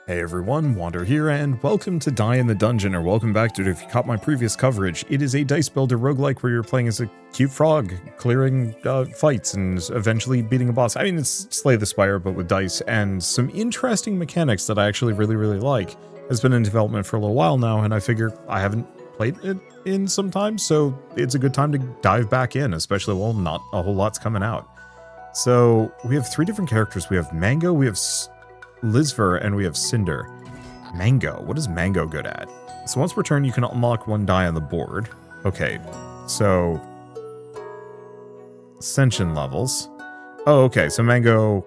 Hey everyone, Wander here, and welcome to Die in the Dungeon, or welcome back to it if you caught my previous coverage. It is a Dicebuilder roguelike where you're playing as a cute frog, clearing fights and eventually beating a boss. I mean, it's Slay the Spire, but with dice, and some interesting mechanics that I actually really like. It's been in development for a little while now, and I figure I haven't played it in some time, so it's a good time to dive back in, especially while not a whole lot's coming out. So, we have three different characters. We have Mango, we have Lizver, and we have Cinder. Mango. What is Mango good at? So once per turn, you can unlock one die on the board. Okay, so Ascension levels. Oh, okay, so Mango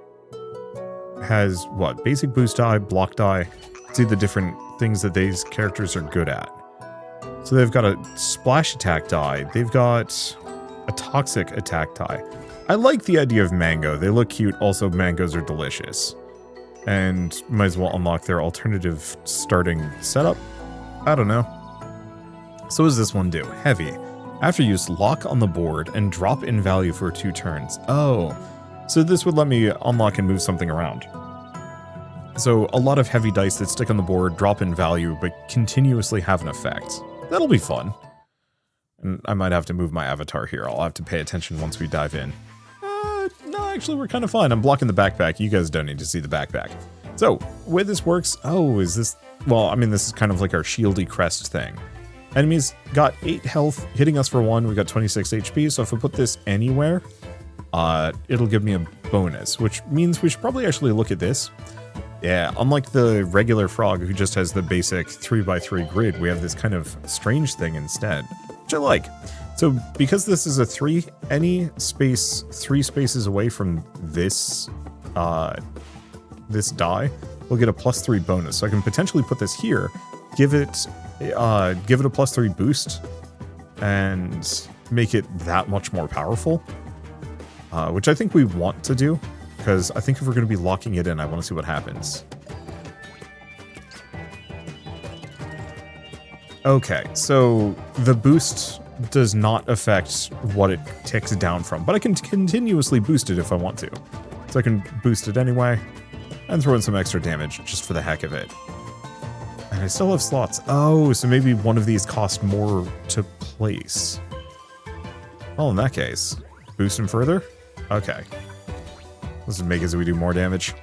has what? Basic boost die, block die. See the different things that these characters are good at. So they've got a splash attack die. They've got a toxic attack die. I like the idea of Mango. They look cute. Also, mangoes are delicious. And might as well unlock their alternative starting setup. I don't know. So what does this one do? Heavy. After use, lock on the board and drop in value for 2 turns. Oh, so this would let me unlock and move something around. So a lot of heavy dice that stick on the board, drop in value, but continuously have an effect. That'll be fun. And I might have to move my avatar here. I'll have to pay attention once we dive in. No, actually, we're kind of fine. I'm blocking the backpack. You guys don't need to see the backpack. So, the way this works... Oh, is this... Well, I mean, this is kind of like our shieldy crest thing. Enemies got 8 health, hitting us for 1. We got 26 HP, so if I put this anywhere, it'll give me a bonus, which means we should probably actually look at this. Yeah, unlike the regular frog who just has the basic 3x3 grid, we have this kind of strange thing instead, which I like. So because this is a 3, any space 3 spaces away from this this die, we'll get a +3 bonus. So I can potentially put this here, give it a +3 boost, and make it that much more powerful, which I think we want to do, because I think if we're going to be locking it in, I want to see what happens. Okay, so the boost does not affect what it ticks down from, but I can continuously boost it if I want to. So I can boost it anyway, and throw in some extra damage just for the heck of it. And I still have slots. Oh, so maybe one of these cost more to place. Well, in that case, boost him further? Okay. Let's make it so we do more damage.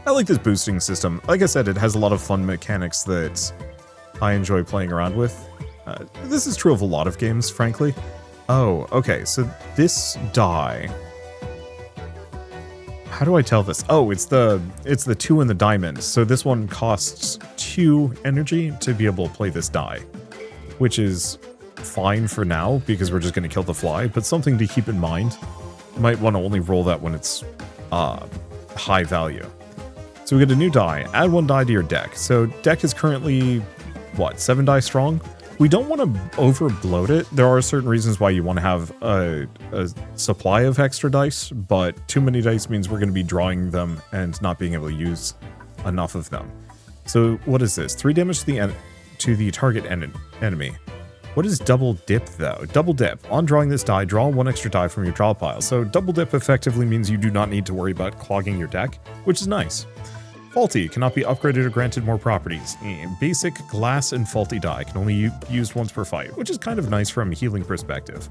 I like this boosting system. Like I said, it has a lot of fun mechanics that I enjoy playing around with. This is true of a lot of games, frankly. Oh, okay, so this die... How do I tell this? Oh, it's the 2 in the diamond. So this one costs 2 energy to be able to play this die, which is fine for now because we're just going to kill the fly, but something to keep in mind. You might want to only roll that when it's high value. So we get a new die. Add 1 die to your deck. So deck is currently, what, 7 die strong? We don't want to over-bloat it. There are certain reasons why you want to have a supply of extra dice, but too many dice means we're going to be drawing them and not being able to use enough of them. So what is this? 3 damage to the target enemy. What is double dip, though? Double dip. On drawing this die, draw 1 extra die from your draw pile. So double dip effectively means you do not need to worry about clogging your deck, which is nice. Faulty, cannot be upgraded or granted more properties. Basic, glass, and faulty die can only be used once per fight, which is kind of nice from a healing perspective.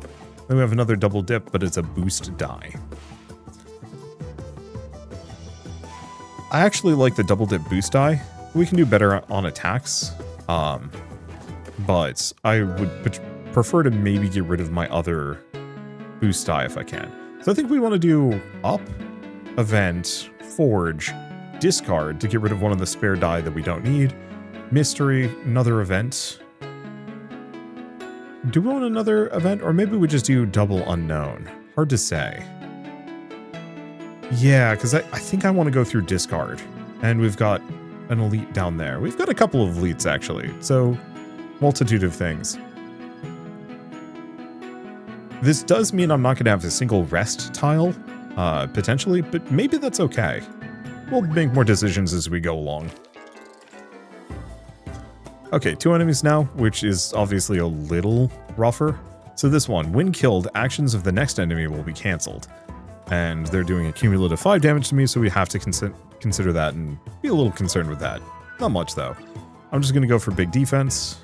Then we have another double dip, but it's a boost die. I actually like the double dip boost die. We can do better on attacks, but I would prefer to maybe get rid of my other boost die if I can. So I think we want to do up, event, forge, discard to get rid of one of the spare die that we don't need. Mystery, another event. Do we want another event? Or maybe we just do double unknown. Hard to say. Yeah, because I think I want to go through discard. And we've got an elite down there. We've got a couple of elites, actually. So, multitude of things. This does mean I'm not going to have a single rest tile, potentially, but maybe that's okay. We'll make more decisions as we go along. Okay, 2 enemies now, which is obviously a little rougher. So this one, when killed, actions of the next enemy will be cancelled. And they're doing a cumulative 5 damage to me, so we have to consider that and be a little concerned with that. Not much, though. I'm just going to go for big defense.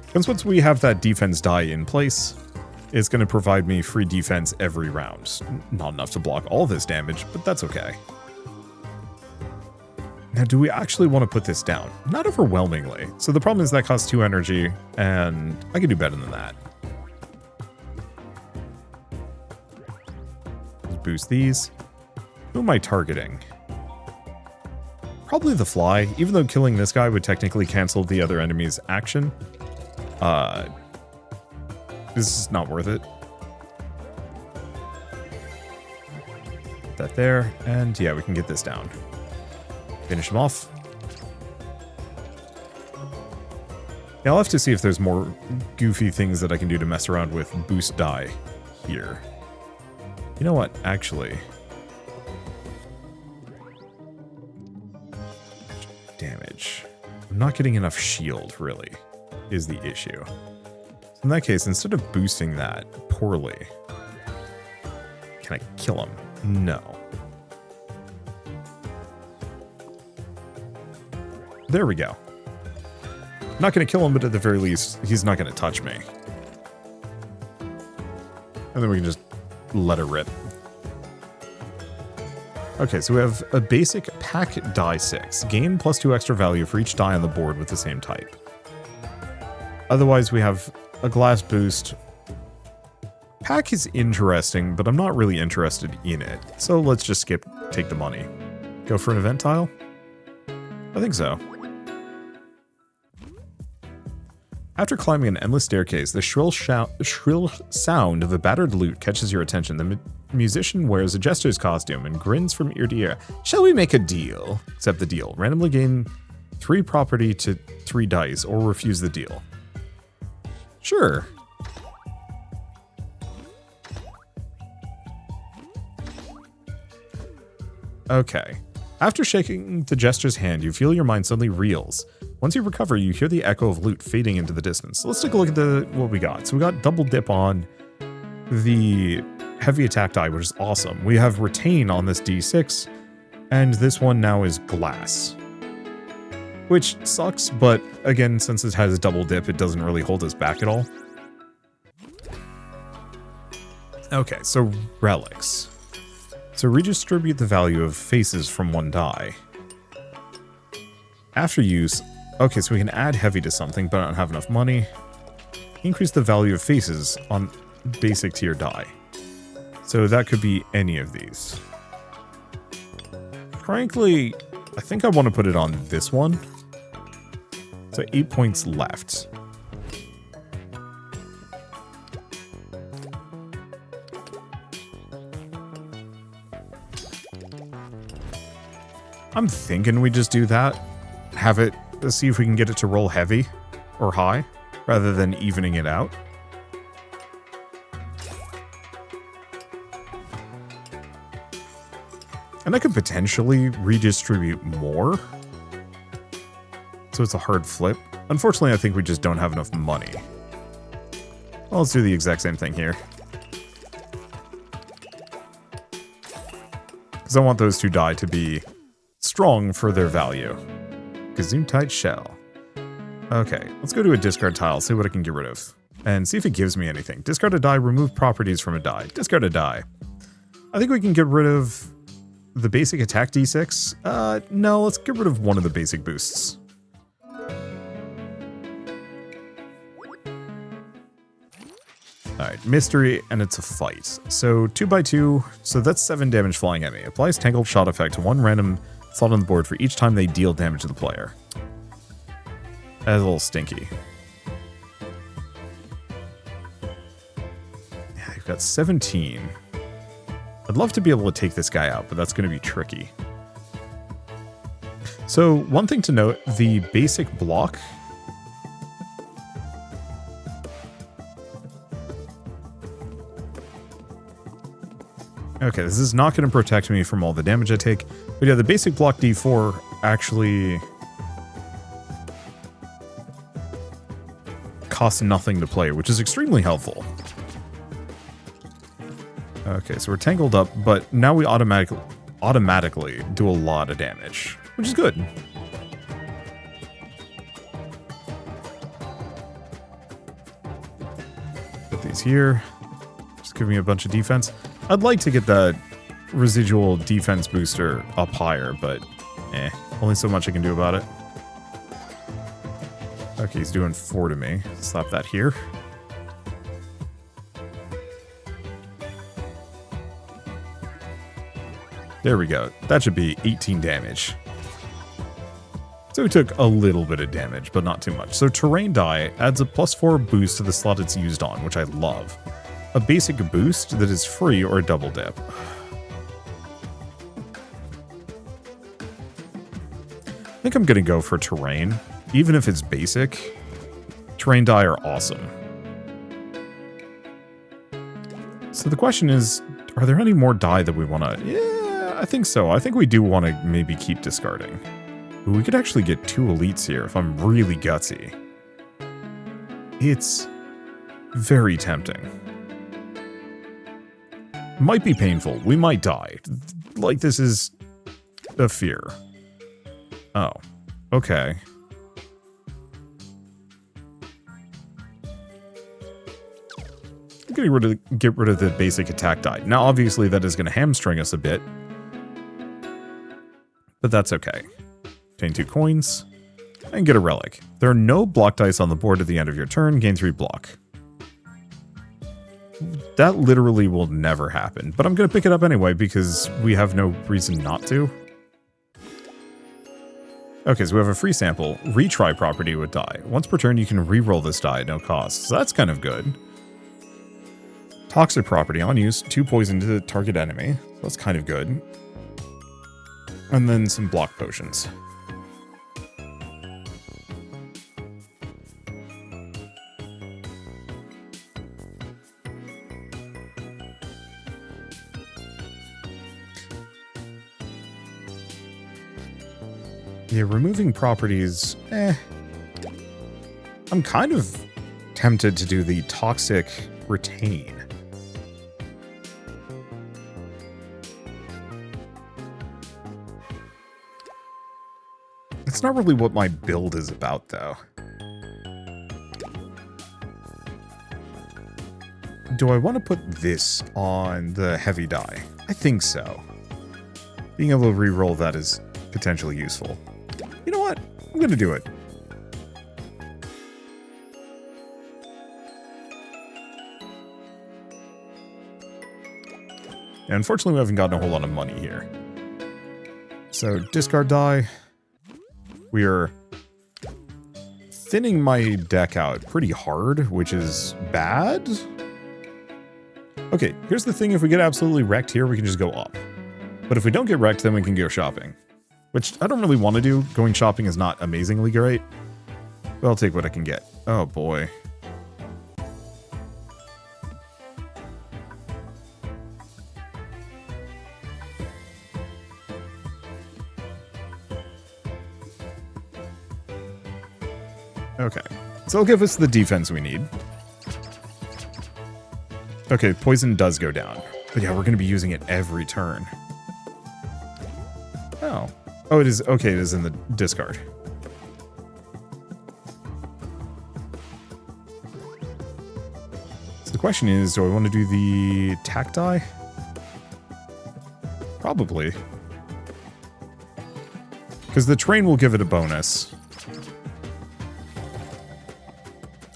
Because once we have that defense die in place, it's going to provide me free defense every round. Not enough to block all this damage, but that's okay. Now, do we actually want to put this down? Not overwhelmingly. So the problem is that costs 2 energy, and I can do better than that. Let's boost these. Who am I targeting? Probably the fly, even though killing this guy would technically cancel the other enemy's action. This is not worth it. Put that there, and yeah, we can get this down. Finish him off. Yeah, I'll have to see if there's more goofy things that I can do to mess around with boost die here. You know what, actually. Damage. I'm not getting enough shield, really, is the issue. So in that case, instead of boosting that poorly, can I kill him? No. There we go. Not going to kill him, but at the very least, he's not going to touch me. And then we can just let it rip. Okay, so we have a basic pack die 6. Gain +2 extra value for each die on the board with the same type. Otherwise, we have a glass boost. Pack is interesting, but I'm not really interested in it. So let's just take the money. Go for an event tile? I think so. After climbing an endless staircase, the shrill sound of a battered lute catches your attention. The musician wears a jester's costume and grins from ear to ear. Shall we make a deal? Accept the deal. Randomly gain 3 property to 3 dice, or refuse the deal. Sure. Okay. After shaking the jester's hand, you feel your mind suddenly reels. Once you recover, you hear the echo of loot fading into the distance. So let's take a look at what we got. So we got double dip on the heavy attack die, which is awesome. We have retain on this D6, and this one now is glass. Which sucks, but again, since it has double dip, it doesn't really hold us back at all. Okay, so relics. So redistribute the value of faces from 1 die. After use, okay, so we can add heavy to something, but I don't have enough money. Increase the value of faces on basic tier die. So that could be any of these. Frankly, I think I want to put it on this one. So 8 points left. I'm thinking we just do that. Have it, see if we can get it to roll heavy or high, rather than evening it out. And I could potentially redistribute more. So it's a hard flip. Unfortunately, I think we just don't have enough money. Well, let's do the exact same thing here. Because I want those 2 die to be strong for their value. Gesundheit shell. Okay, let's go to a discard tile, see what I can get rid of. And see if it gives me anything. Discard a die, remove properties from a die. Discard a die. I think we can get rid of the basic attack D6. No, let's get rid of one of the basic boosts. Alright, mystery, and it's a fight. So 2x2, so that's 7 damage flying at me. Applies Tangled Shot effect to 1 random slot on the board for each time they deal damage to the player. That's a little stinky. Yeah, you've got 17. I'd love to be able to take this guy out, but that's going to be tricky. So one thing to note, the basic block... Okay, this is not going to protect me from all the damage I take. But yeah, the basic block D4 actually costs nothing to play, which is extremely helpful. Okay, so we're tangled up, but now we automatically do a lot of damage, which is good. Put these here. Just give me a bunch of defense. I'd like to get that residual defense booster up higher, but only so much I can do about it. Okay, he's doing 4 to me. Slap that here. There we go. That should be 18 damage. So we took a little bit of damage, but not too much. So terrain die adds a +4 boost to the slot it's used on, which I love. A basic boost that is free or a double dip. I think I'm going to go for terrain. Even if it's basic, terrain die are awesome. So the question is, are there any more die that we want to... Yeah, I think so. I think we do want to maybe keep discarding. Ooh, we could actually get 2 elites here if I'm really gutsy. It's very tempting. Might be painful. We might die. Like, this is a fear. Oh, okay. I'm going to get rid of the basic attack die. Now, obviously, that is going to hamstring us a bit. But that's okay. Obtain 2 coins. And get a relic. There are no block dice on the board at the end of your turn. Gain 3 block. That literally will never happen. But I'm going to pick it up anyway because we have no reason not to. Okay, so we have a free sample. Retry property with die. Once per turn, you can re-roll this die at no cost. So that's kind of good. Toxic property on use. 2 poison to the target enemy. So that's kind of good. And then some block potions. Yeah, removing properties, I'm kind of tempted to do the toxic retain. It's not really what my build is about, though. Do I want to put this on the heavy die? I think so. Being able to re-roll that is potentially useful. You know what? I'm going to do it. And unfortunately, we haven't gotten a whole lot of money here. So, discard die. We are thinning my deck out pretty hard, which is bad. Okay, here's the thing. If we get absolutely wrecked here, we can just go up. But if we don't get wrecked, then we can go shopping. Which I don't really want to do. Going shopping is not amazingly great. But I'll take what I can get. Oh boy. Okay. So it'll give us the defense we need. Okay, poison does go down. But yeah, we're going to be using it every turn. Oh. Oh, it is. Okay, it is in the discard. So the question is, do I want to do the attack die? Probably. Because the train will give it a bonus.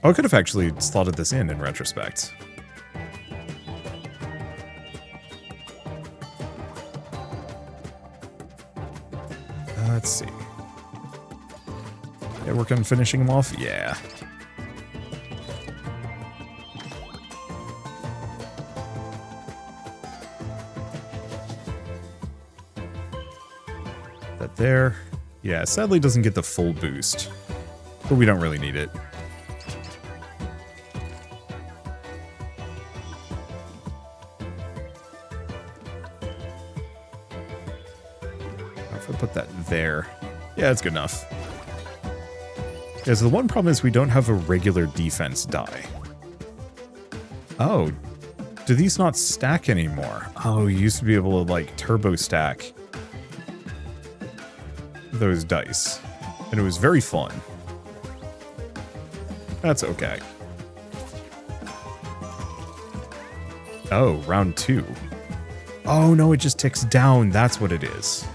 Oh, I could have actually slotted this in retrospect. Let's see. Yeah, work on finishing them off? Yeah. That there. Yeah, sadly doesn't get the full boost. But we don't really need it. If I put that there. Yeah, that's good enough. Yeah, so the one problem is we don't have a regular defense die. Oh. do these not stack anymore? Oh, you used to be able to, like, turbo stack those dice. And it was very fun. That's okay. Oh, round 2. Oh, no, it just ticks down. That's what it is.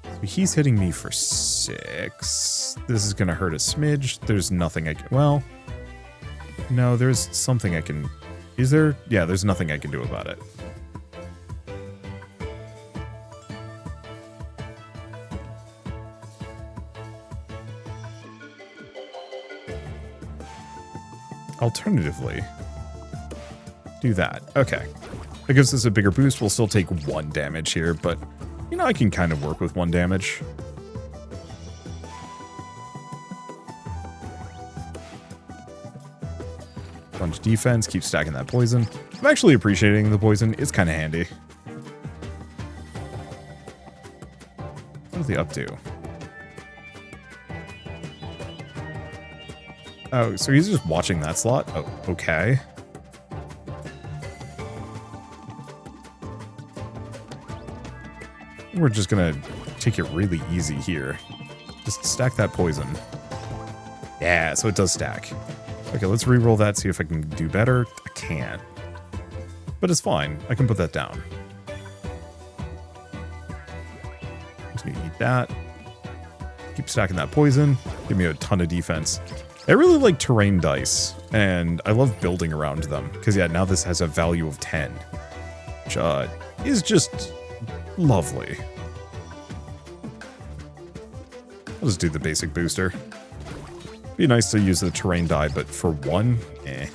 So he's hitting me for 6. This is going to hurt a smidge. There's nothing I can... Well, no, there's something I can... Is there? Yeah, there's nothing I can do about it. Alternatively, do that. Okay. It gives us a bigger boost. We'll still take 1 damage here, but, you know, I can kind of work with 1 damage. Bunch defense, keep stacking that poison. I'm actually appreciating the poison. It's kind of handy. What is he up to? Oh, so he's just watching that slot? Oh, okay. We're just gonna take it really easy here. Just stack that poison. Yeah, so it does stack. Okay, let's re-roll that, see if I can do better. I can't. But it's fine. I can put that down. Just need to eat that. Keep stacking that poison. Give me a ton of defense. I really like terrain dice, and I love building around them, because yeah, now this has a value of 10, which is just lovely. I'll just do the basic booster. Be nice to use the terrain die, but for 1, eh.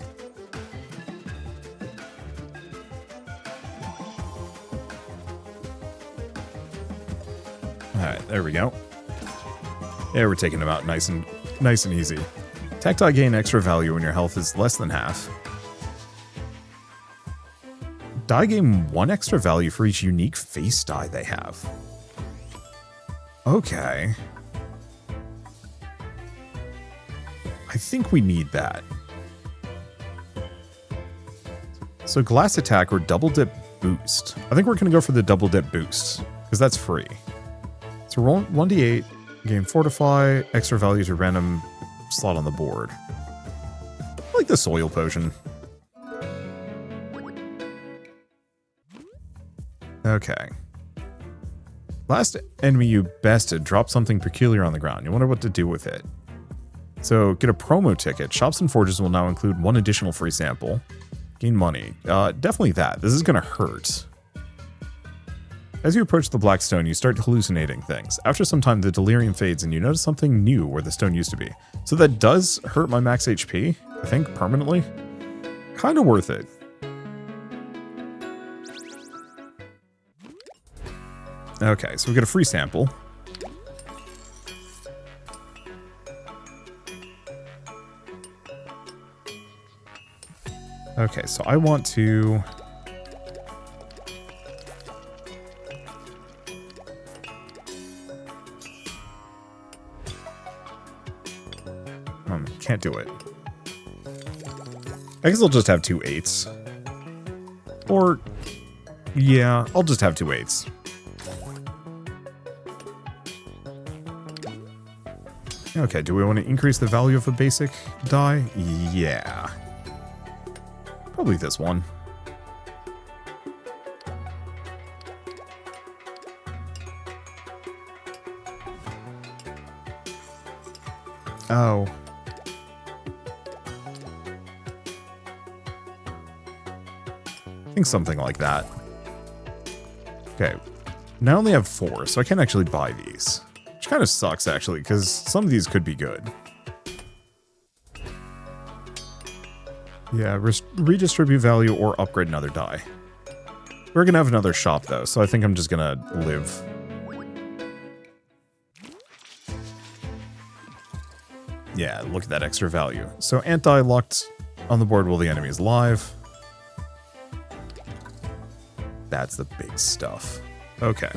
Alright, there we go. Yeah, we're taking them out nice and easy. Attack die gain extra value when your health is less than half. Die gain 1 extra value for each unique face die they have. Okay. I think we need that. So glass attack or double dip boost. I think we're going to go for the double dip boost, because that's free. So roll 1d8, gain fortify, extra value to random slot on the board. I like the soil potion. Okay. Last enemy you bested dropped something peculiar on the ground. You wonder what to do with it. So get a promo ticket. Shops and forges will now include 1 additional free sample. Gain money. Definitely that. This is going to hurt. As you approach the black stone, you start hallucinating things. After some time, the delirium fades and you notice something new where the stone used to be. So that does hurt my max HP, I think, permanently. Kind of worth it. Okay, so we get a free sample. Okay, so I want to... Can't do it. I guess I'll just have 2 8s. Or... yeah, I'll just have 2 8s. Okay, do we want to increase the value of a basic die? Yeah. Probably this one. Oh. I think something like that. Okay. Now I only have 4, so I can't actually buy these. Which kind of sucks, actually, because some of these could be good. Yeah, redistribute value or upgrade another die. We're going to have another shop, though, so I think I'm just going to live. Yeah, look at that extra value. So anti locked on the board while the enemy is alive. That's the big stuff. Okay.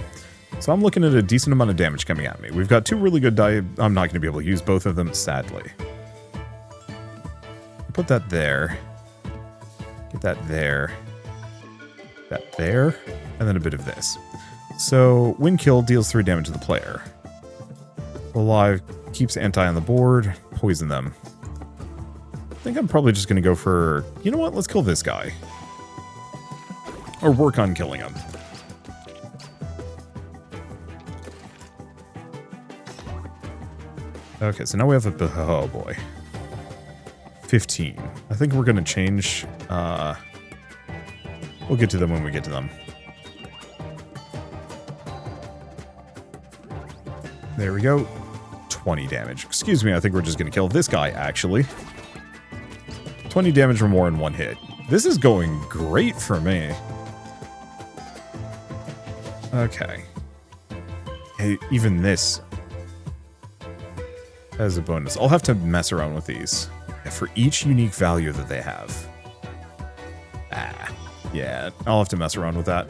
So I'm looking at a decent amount of damage coming at me. We've got 2 really good die. I'm not going to be able to use both of them, sadly. put that there. Get that there. That there. And then a bit of this. So, when killed, deals 3 damage to the player. Alive, keeps anti on the board, poison them. I think I'm probably just going to go for, you know what, let's kill this guy. Or work on killing him. Okay, so now we have a, oh boy. 15. I think we're going to change, we'll get to them when we get to them. There we go. 20 damage. Excuse me, I think we're just going to kill this guy, actually. 20 damage or more in 1 hit. This is going great for me. Okay. Hey, even this has a bonus. I'll have to mess around with these. Yeah, for each unique value that they have. Ah, yeah, I'll have to mess around with that.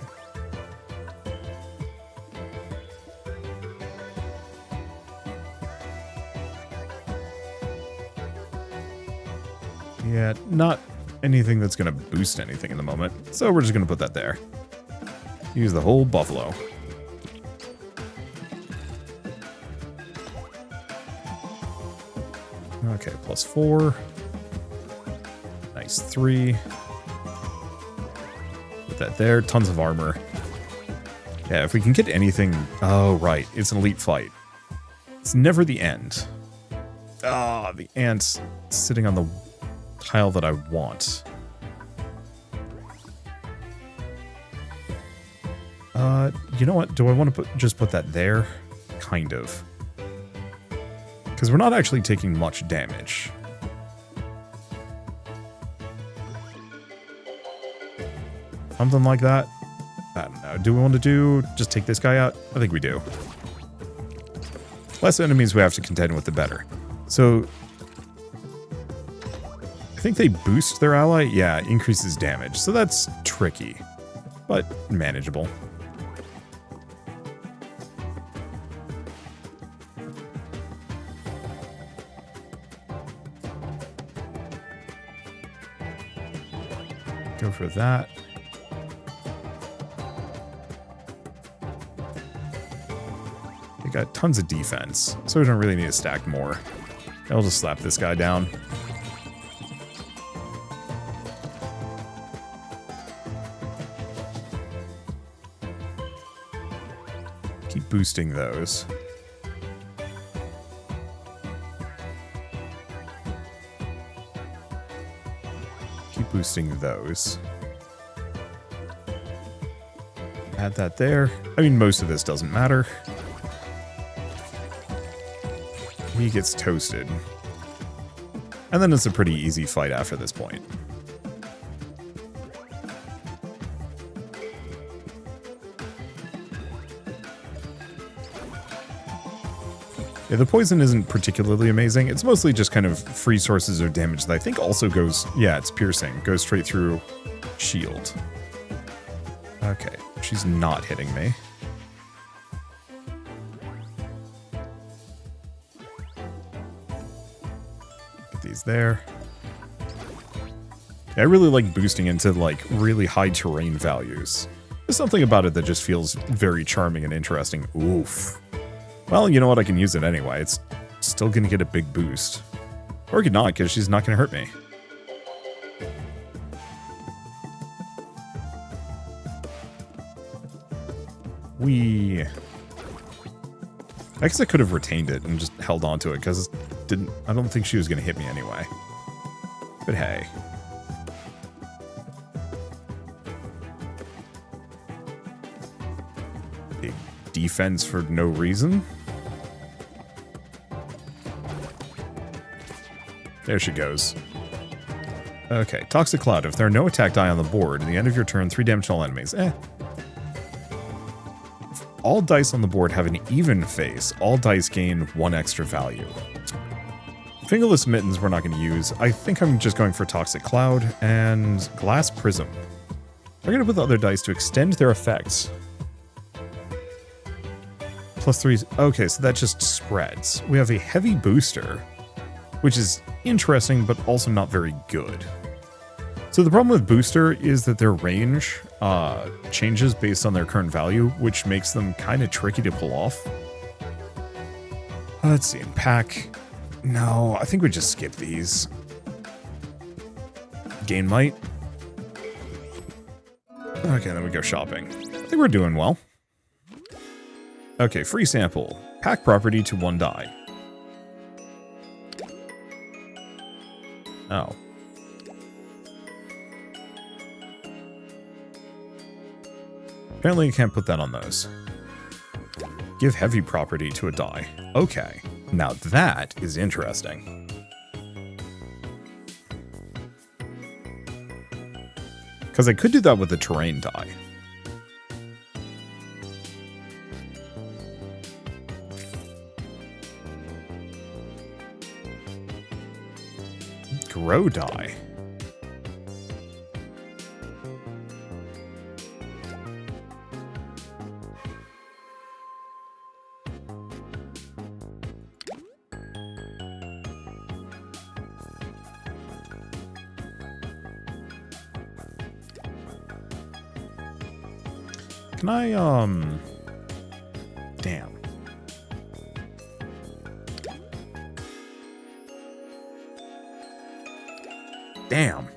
Yeah, not anything that's going to boost anything in the moment. So we're just going to put that there. Use the whole buffalo. Okay, +4. Nice 3. Put that there. Tons of armor. Yeah, if we can get anything... Oh, right. It's an elite fight. It's never the end. Ah, the ant's sitting on the tile that I want. You know what? Do I want to just put that there? Kind of. Because we're not actually taking much damage. Something like that. I don't know. Do we want to just take this guy out? I think we do. Less enemies we have to contend with, the better. So, I think they boost their ally. Yeah, increases damage. So that's tricky, but manageable. Go for that. They got tons of defense, so we don't really need to stack more. I'll just slap this guy down. Keep boosting those. Keep boosting those. Add that there. I mean, most of this doesn't matter. He gets toasted. And then it's a pretty easy fight after this point. Yeah, the poison isn't particularly amazing. It's mostly just kind of free sources of damage that I think also goes... Yeah, it's piercing. Goes straight through shield. Okay, she's not hitting me. Get these there. Yeah, I really like boosting into, like, really high terrain values. There's something about it that just feels very charming and interesting. Oof. Well, you know what? I can use it anyway. It's still going to get a big boost. Or it could not, because she's not going to hurt me. I guess I could have retained it and just held on to it, because I don't think she was going to hit me anyway. But hey. Big defense for no reason. There she goes. Okay, Toxic Cloud. If there are no attack die on the board, at the end of your turn, 3 damage to all enemies. All dice on the board have an even face. All dice gain 1 extra value. Fingerless Mittens we're not going to use. I think I'm just going for Toxic Cloud and Glass Prism. We're going to put the other dice to extend their effects. +3. Okay, so that just spreads. We have a Heavy Booster, which is interesting, but also not very good. So the problem with Booster is that their range changes based on their current value, which makes them kind of tricky to pull off. Let's see, in pack. No, I think we just skip these. Gain might. Okay, then we go shopping. I think we're doing well. Okay, free sample. Pack property to 1 die. Oh. Apparently you can't put that on those. Give heavy property to a die. Okay, now that is interesting. Because I could do that with the terrain die. Grow die. Can I, damn. Damn.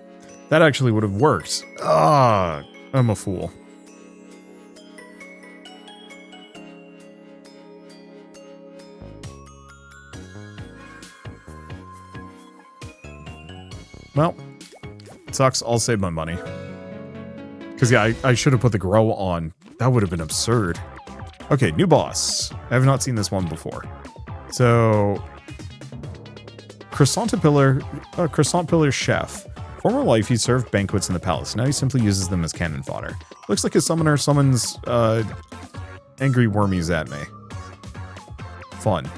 That actually would have worked. Ah, I'm a fool. Well, it sucks. I'll save my money. Because, yeah, I should have put the grow on. That would have been absurd. Okay, new boss. I have not seen this one before. So, Croissant Pillar Chef. Former life, he served banquets in the palace. Now he simply uses them as cannon fodder. Looks like a summoner summons angry wormies at me. Fun.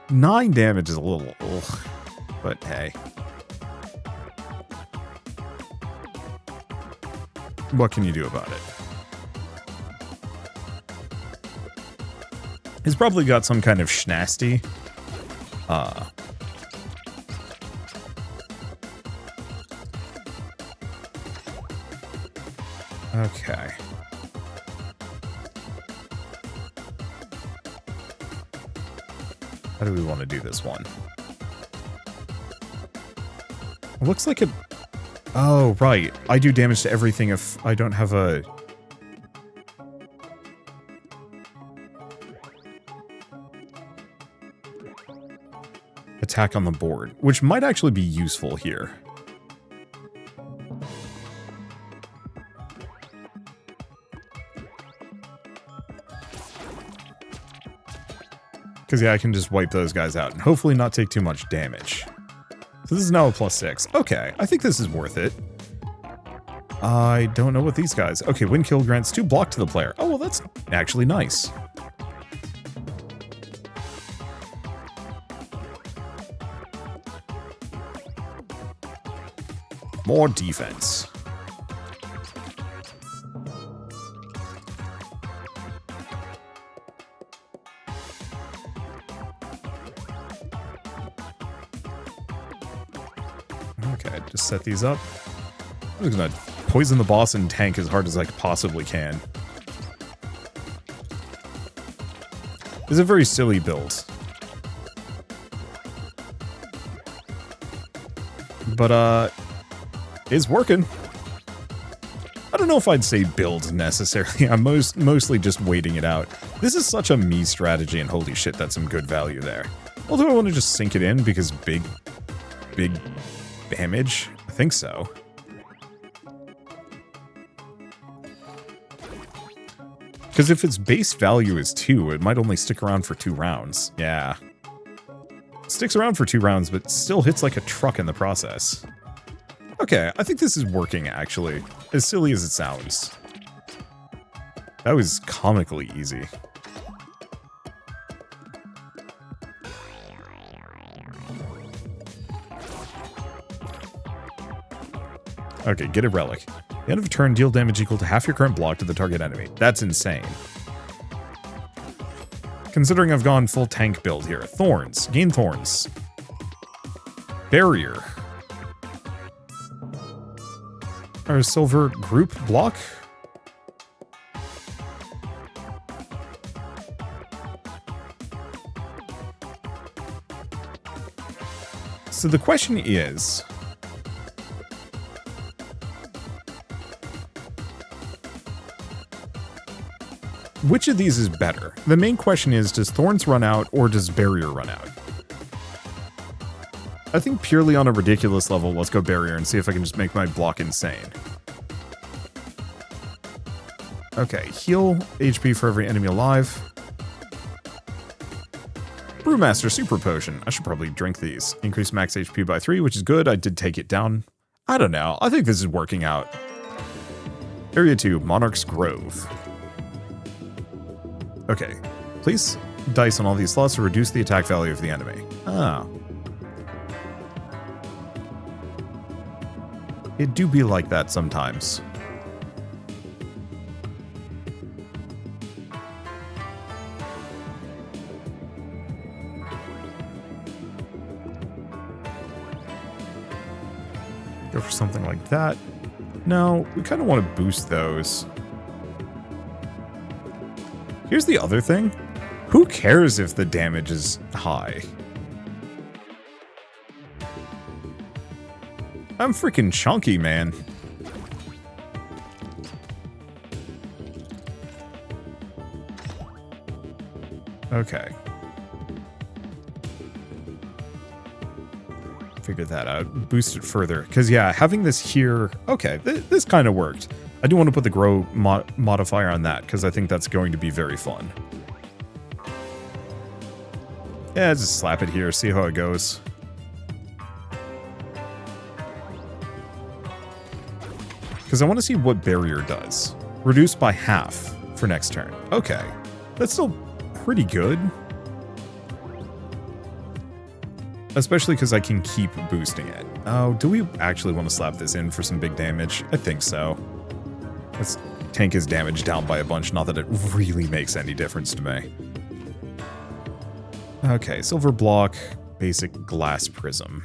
9 damage is a little ugh, but hey. What can you do about it? He's probably got some kind of schnasty. Okay. How do we want to do this one? It looks like it... Oh, right. I do damage to everything if I don't have a... attack on the board, which might actually be useful here. Because, yeah, I can just wipe those guys out and hopefully not take too much damage. So this is now a +6. Okay, I think this is worth it. I don't know what these guys... Okay, win kill grants 2 block to the player. Oh, well, that's actually nice. More defense. Okay, just set these up. I'm just gonna poison the boss and tank as hard as I possibly can. This is a very silly build. But, it's working. I don't know if I'd say build necessarily. I'm mostly just waiting it out. This is such a me strategy, and holy shit, that's some good value there. Although I want to just sink it in because big damage? I think so. Because if its base value is 2, it might only stick around for 2 rounds. Yeah. It sticks around for 2 rounds, but still hits like a truck in the process. Okay, I think this is working, actually. As silly as it sounds. That was comically easy. Okay, get a relic. At the end of a turn, deal damage equal to half your current block to the target enemy. That's insane. Considering I've gone full tank build here. Thorns. Gain thorns. Barrier. Our silver group block. So the question is, which of these is better? The main question is, does Thorns run out or does Barrier run out? I think purely on a ridiculous level, let's go Barrier and see if I can just make my block insane. Okay, heal HP for every enemy alive. Brewmaster Super Potion. I should probably drink these. Increase max HP by 3, which is good. I did take it down. I don't know. I think this is working out. Area 2, Monarch's Grove. Okay. Place dice on all these slots to reduce the attack value of the enemy. Ah. It do be like that sometimes. Go for something like that. No, we kind of want to boost those. Here's the other thing. Who cares if the damage is high? I'm freaking chunky, man. Okay. Figured that out. Boost it further. Because, yeah, having this here... Okay, this kind of worked. I do want to put the grow modifier on that, because I think that's going to be very fun. Yeah, just slap it here, see how it goes. Because I want to see what Barrier does. Reduced by half for next turn. Okay. That's still pretty good. Especially because I can keep boosting it. Oh, do we actually want to slap this in for some big damage? I think so. Let's tank his damage down by a bunch, not that it really makes any difference to me. Okay, silver block, basic glass prism.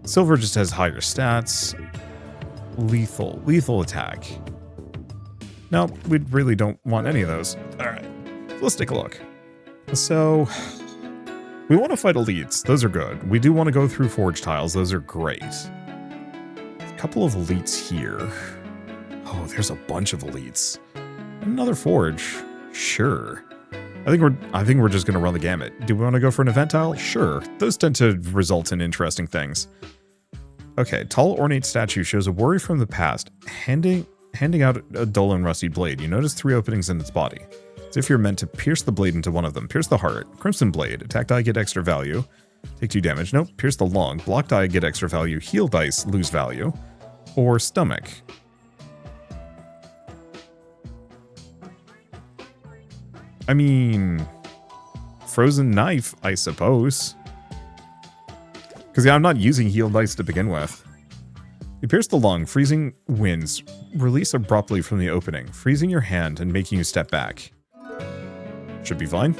Silver just has higher stats. Lethal attack. No, we really don't want any of those. Alright, let's take a look. So, we want to fight elites. Those are good. We do want to go through forge tiles. Those are great. A couple of elites here. Oh, there's a bunch of elites. Another forge. Sure. I think we're just going to run the gamut. Do we want to go for an event tile? Sure. Those tend to result in interesting things. Okay, tall ornate statue shows a warrior from the past handing out a dull and rusty blade. You notice 3 openings in its body. As if you're meant to pierce the blade into one of them. Pierce the heart. Crimson blade. Attack die, get extra value. Take 2 damage. Nope. Pierce the lung. Block die, get extra value. Heal dice, lose value. Or stomach. I mean, frozen knife, I suppose. Because yeah, I'm not using heal dice to begin with. You pierce the lung. Freezing winds release abruptly from the opening, freezing your hand and making you step back. Should be fine.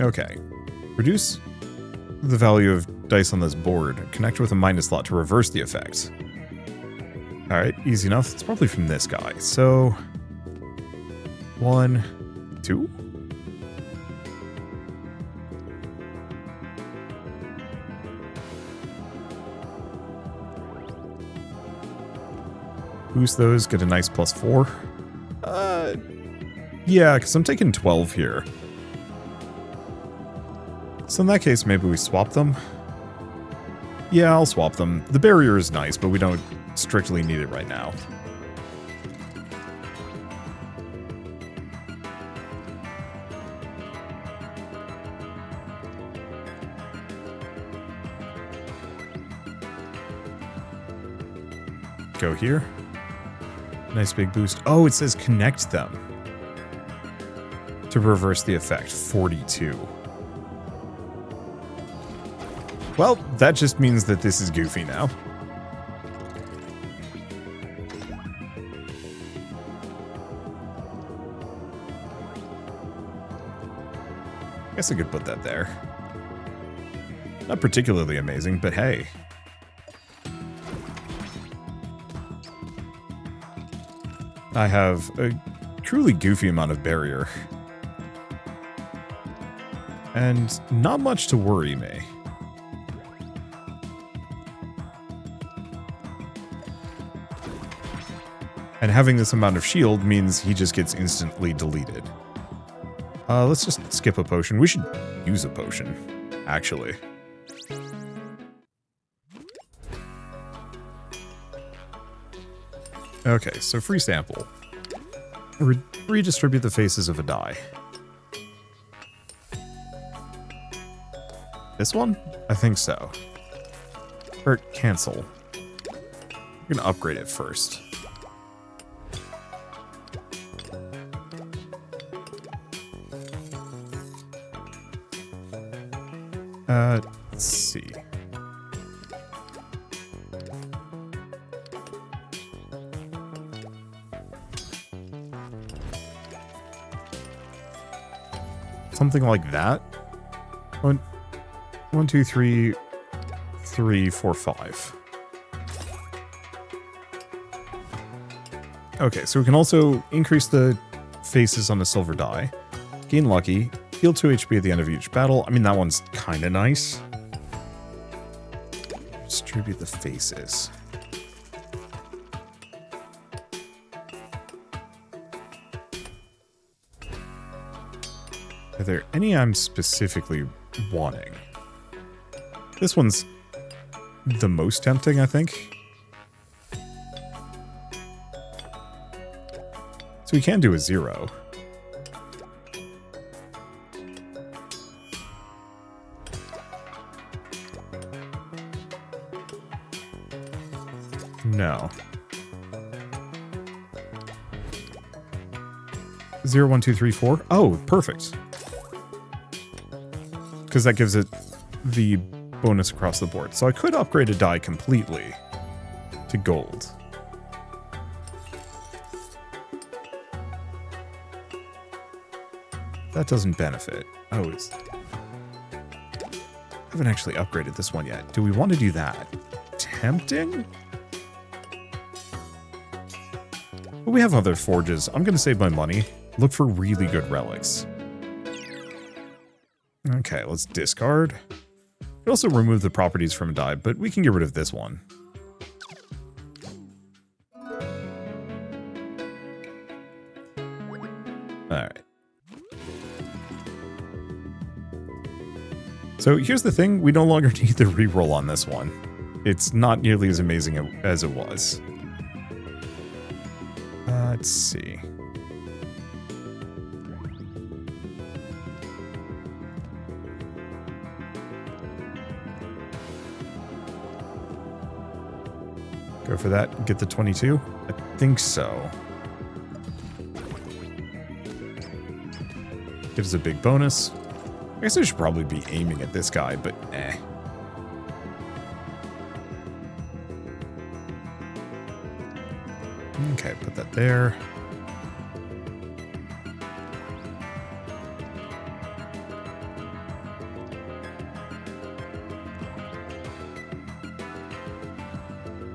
Okay. Reduce the value of dice on this board. Connect with a minus slot to reverse the effect. Alright, easy enough. It's probably from this guy. So, 1, 2? Boost those, get a nice +4. Yeah, because I'm taking 12 here. So in that case, maybe we swap them? Yeah, I'll swap them. The barrier is nice, but we don't strictly need it right now. Go here. Nice big boost. Oh, it says connect them to reverse the effect. 42. Well, that just means that this is goofy now. Guess I could put that there. Not particularly amazing, but hey. I have a truly goofy amount of barrier. And not much to worry me. And having this amount of shield means he just gets instantly deleted. Let's just skip a potion. We should use a potion, actually. Okay, so free sample. Redistribute the faces of a die. This one? I think so. Or cancel. I'm gonna upgrade it first. Let's see. Something like that. 1, 2, 3, 3, 4, 5. Okay, so we can also increase the faces on the silver die. Gain lucky. Heal 2 HP at the end of each battle. I mean, that one's kind of nice. Distribute the faces. Are there any I'm specifically wanting? This one's the most tempting, I think. So we can do a 0. No. 0, 1, 2, 3, 4. Oh, perfect. Because that gives it the bonus across the board. So I could upgrade a die completely to gold. That doesn't benefit. Oh, it's... I haven't actually upgraded this one yet. Do we want to do that? Tempting? But we have other forges. I'm going to save my money. Look for really good relics. Okay, let's discard. We can also remove the properties from a die, but we can get rid of this one. Alright. So here's the thing, we no longer need the reroll on this one. It's not nearly as amazing as it was. Let's see. Go for that, get the 22? I think so. Gives a big bonus. I guess I should probably be aiming at this guy, but eh. Okay, put that there.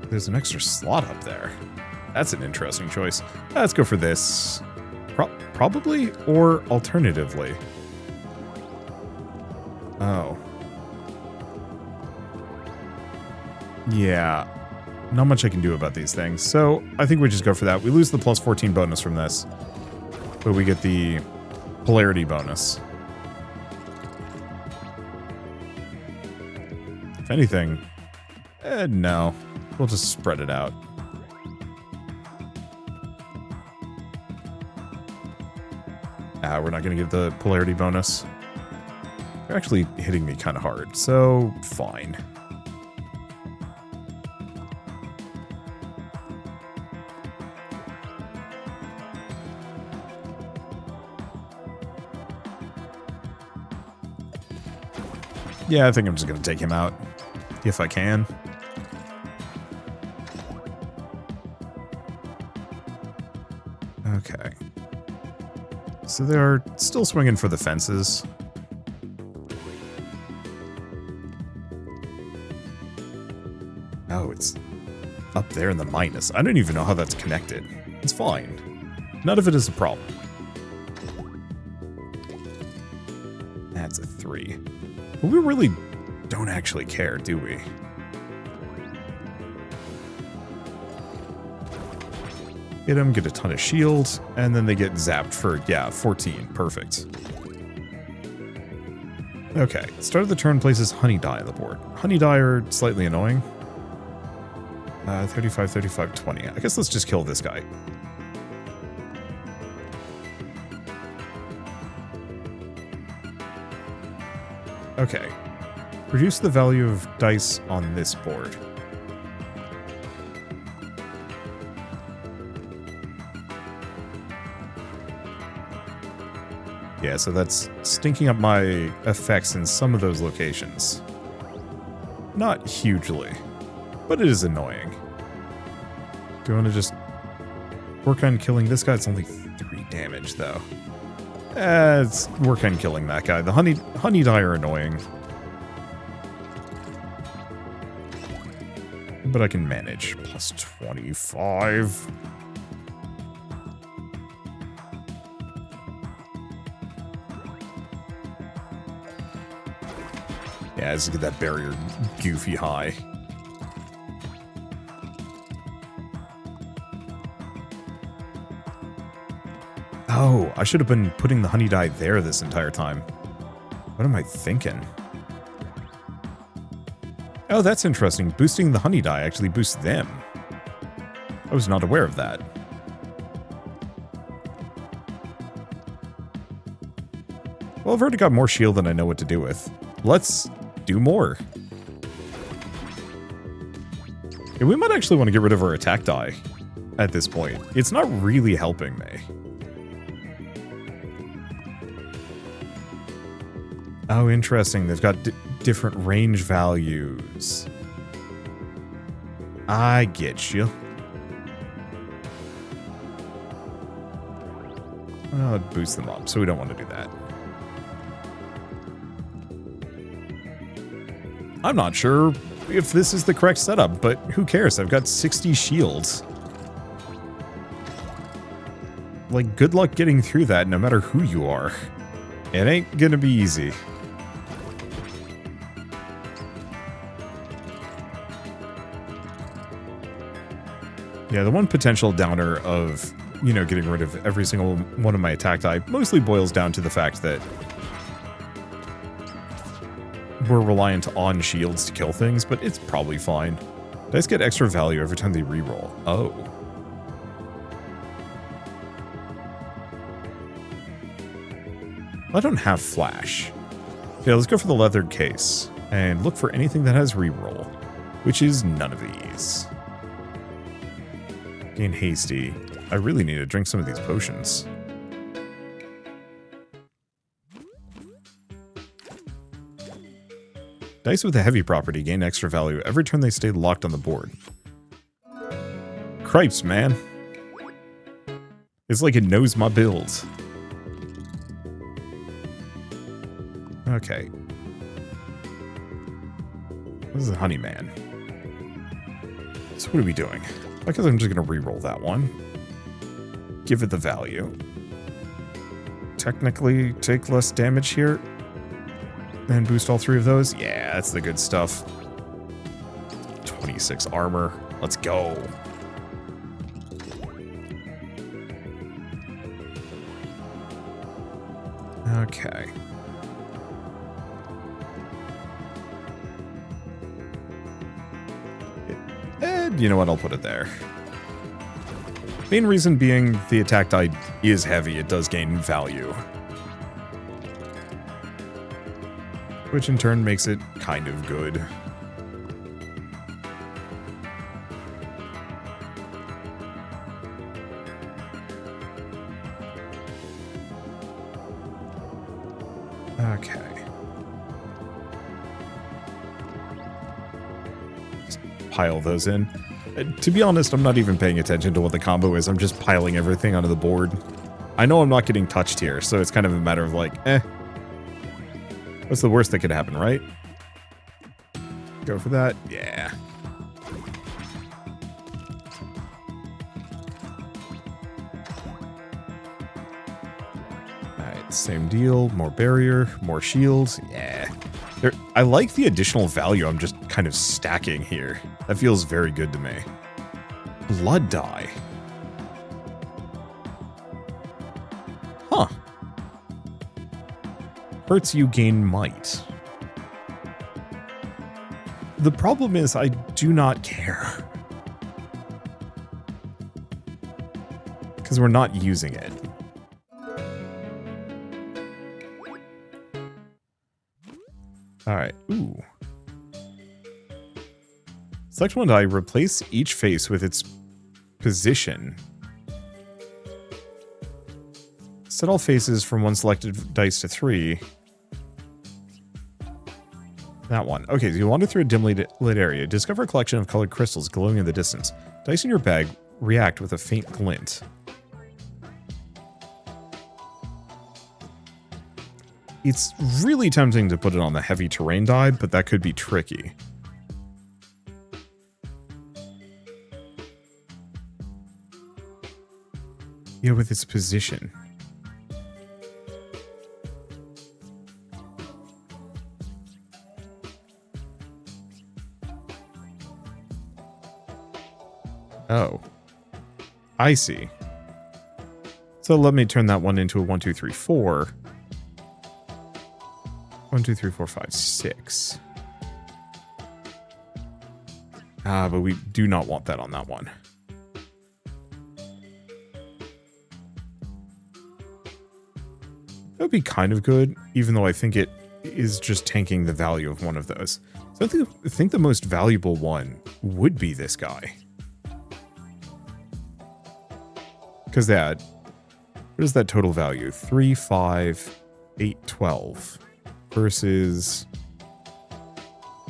There's an extra slot up there. That's an interesting choice. Let's go for this. Probably, or alternatively. Oh. Yeah. Not much I can do about these things. So, I think we just go for that. We lose the plus 14 bonus from this. But we get the polarity bonus. If anything, no. We'll just spread it out. We're not going to give the polarity bonus. They're actually hitting me kind of hard, so fine. Yeah, I think I'm just going to take him out, if I can. Okay. So they're still swinging for the fences. Oh, it's up there in the minus. I don't even know how that's connected. It's fine. None of it is a problem. That's a 3. But we really don't actually care, do we? Hit them, get a ton of shield, and then they get zapped for, yeah, 14. Perfect. Okay, start of the turn places honey dye on the board. Honey dye are slightly annoying. 35, 35, 20. I guess let's just kill this guy. Okay. Reduce the value of dice on this board. Yeah, so that's stinking up my effects in some of those locations. Not hugely, but it is annoying. Do you want to just work on killing this guy? It's only 3 damage, though. Let's work on killing that guy. The honey dye are annoying. But I can manage. Plus 25. Yeah, let's get that barrier goofy high. Oh, I should have been putting the honey dye there this entire time. What am I thinking? Oh, that's interesting. Boosting the honey dye actually boosts them. I was not aware of that. Well, I've already got more shield than I know what to do with. Let's do more. Yeah, we might actually want to get rid of our attack die at this point. It's not really helping me. Oh, interesting. They've got different range values. I get you. I'll boost them up, so we don't want to do that. I'm not sure if this is the correct setup, but who cares? I've got 60 shields. Like, good luck getting through that no matter who you are. It ain't gonna be easy. Yeah, the one potential downer of, you know, getting rid of every single one of my attack die mostly boils down to the fact that we're reliant on shields to kill things, but it's probably fine. Dice get extra value every time they reroll. Oh. I don't have flash. Yeah, let's go for the leathered case and look for anything that has reroll, which is none of these. Gain hasty. I really need to drink some of these potions. Dice with a heavy property gain extra value every turn they stay locked on the board. Cripes, man. It's like it knows my build. Okay. This is a honey man. So what are we doing? I guess I'm just going to reroll that one. Give it the value. Technically take less damage here. And boost all 3 of those. Yeah, that's the good stuff. 26 armor. Let's go. Okay. And you know what? I'll put it there. Main reason being the attack die is heavy. It does gain value. Which in turn makes it kind of good. Okay. Just pile those in. To be honest, I'm not even paying attention to what the combo is. I'm just piling everything onto the board. I know I'm not getting touched here, so it's kind of a matter of like, What's the worst that could happen, right? Go for that. Yeah. Same deal. More barrier, more shields. Yeah. I like the additional value I'm just kind of stacking here. That feels very good to me. Blood dye. Huh. Hurts you gain might. The problem is I do not care. Because we're not using it. Alright, ooh. Select one die, replace each face with its position. Set all faces from one selected dice to 3. That one. Okay, so you wander through a dimly lit area. Discover a collection of colored crystals glowing in the distance. Dice in your bag react with a faint glint. It's really tempting to put it on the heavy terrain die, but that could be tricky. Yeah, with its position. Oh. I see. So let me turn that one into a 1, 2, 3, 4. 1, 2, 3, 4, 5, 6. Ah, but we do not want that on that one. That would be kind of good, even though I think it is just tanking the value of one of those. So I think the most valuable one would be this guy. Because that, what is that total value? 3, 5, 8, 12 versus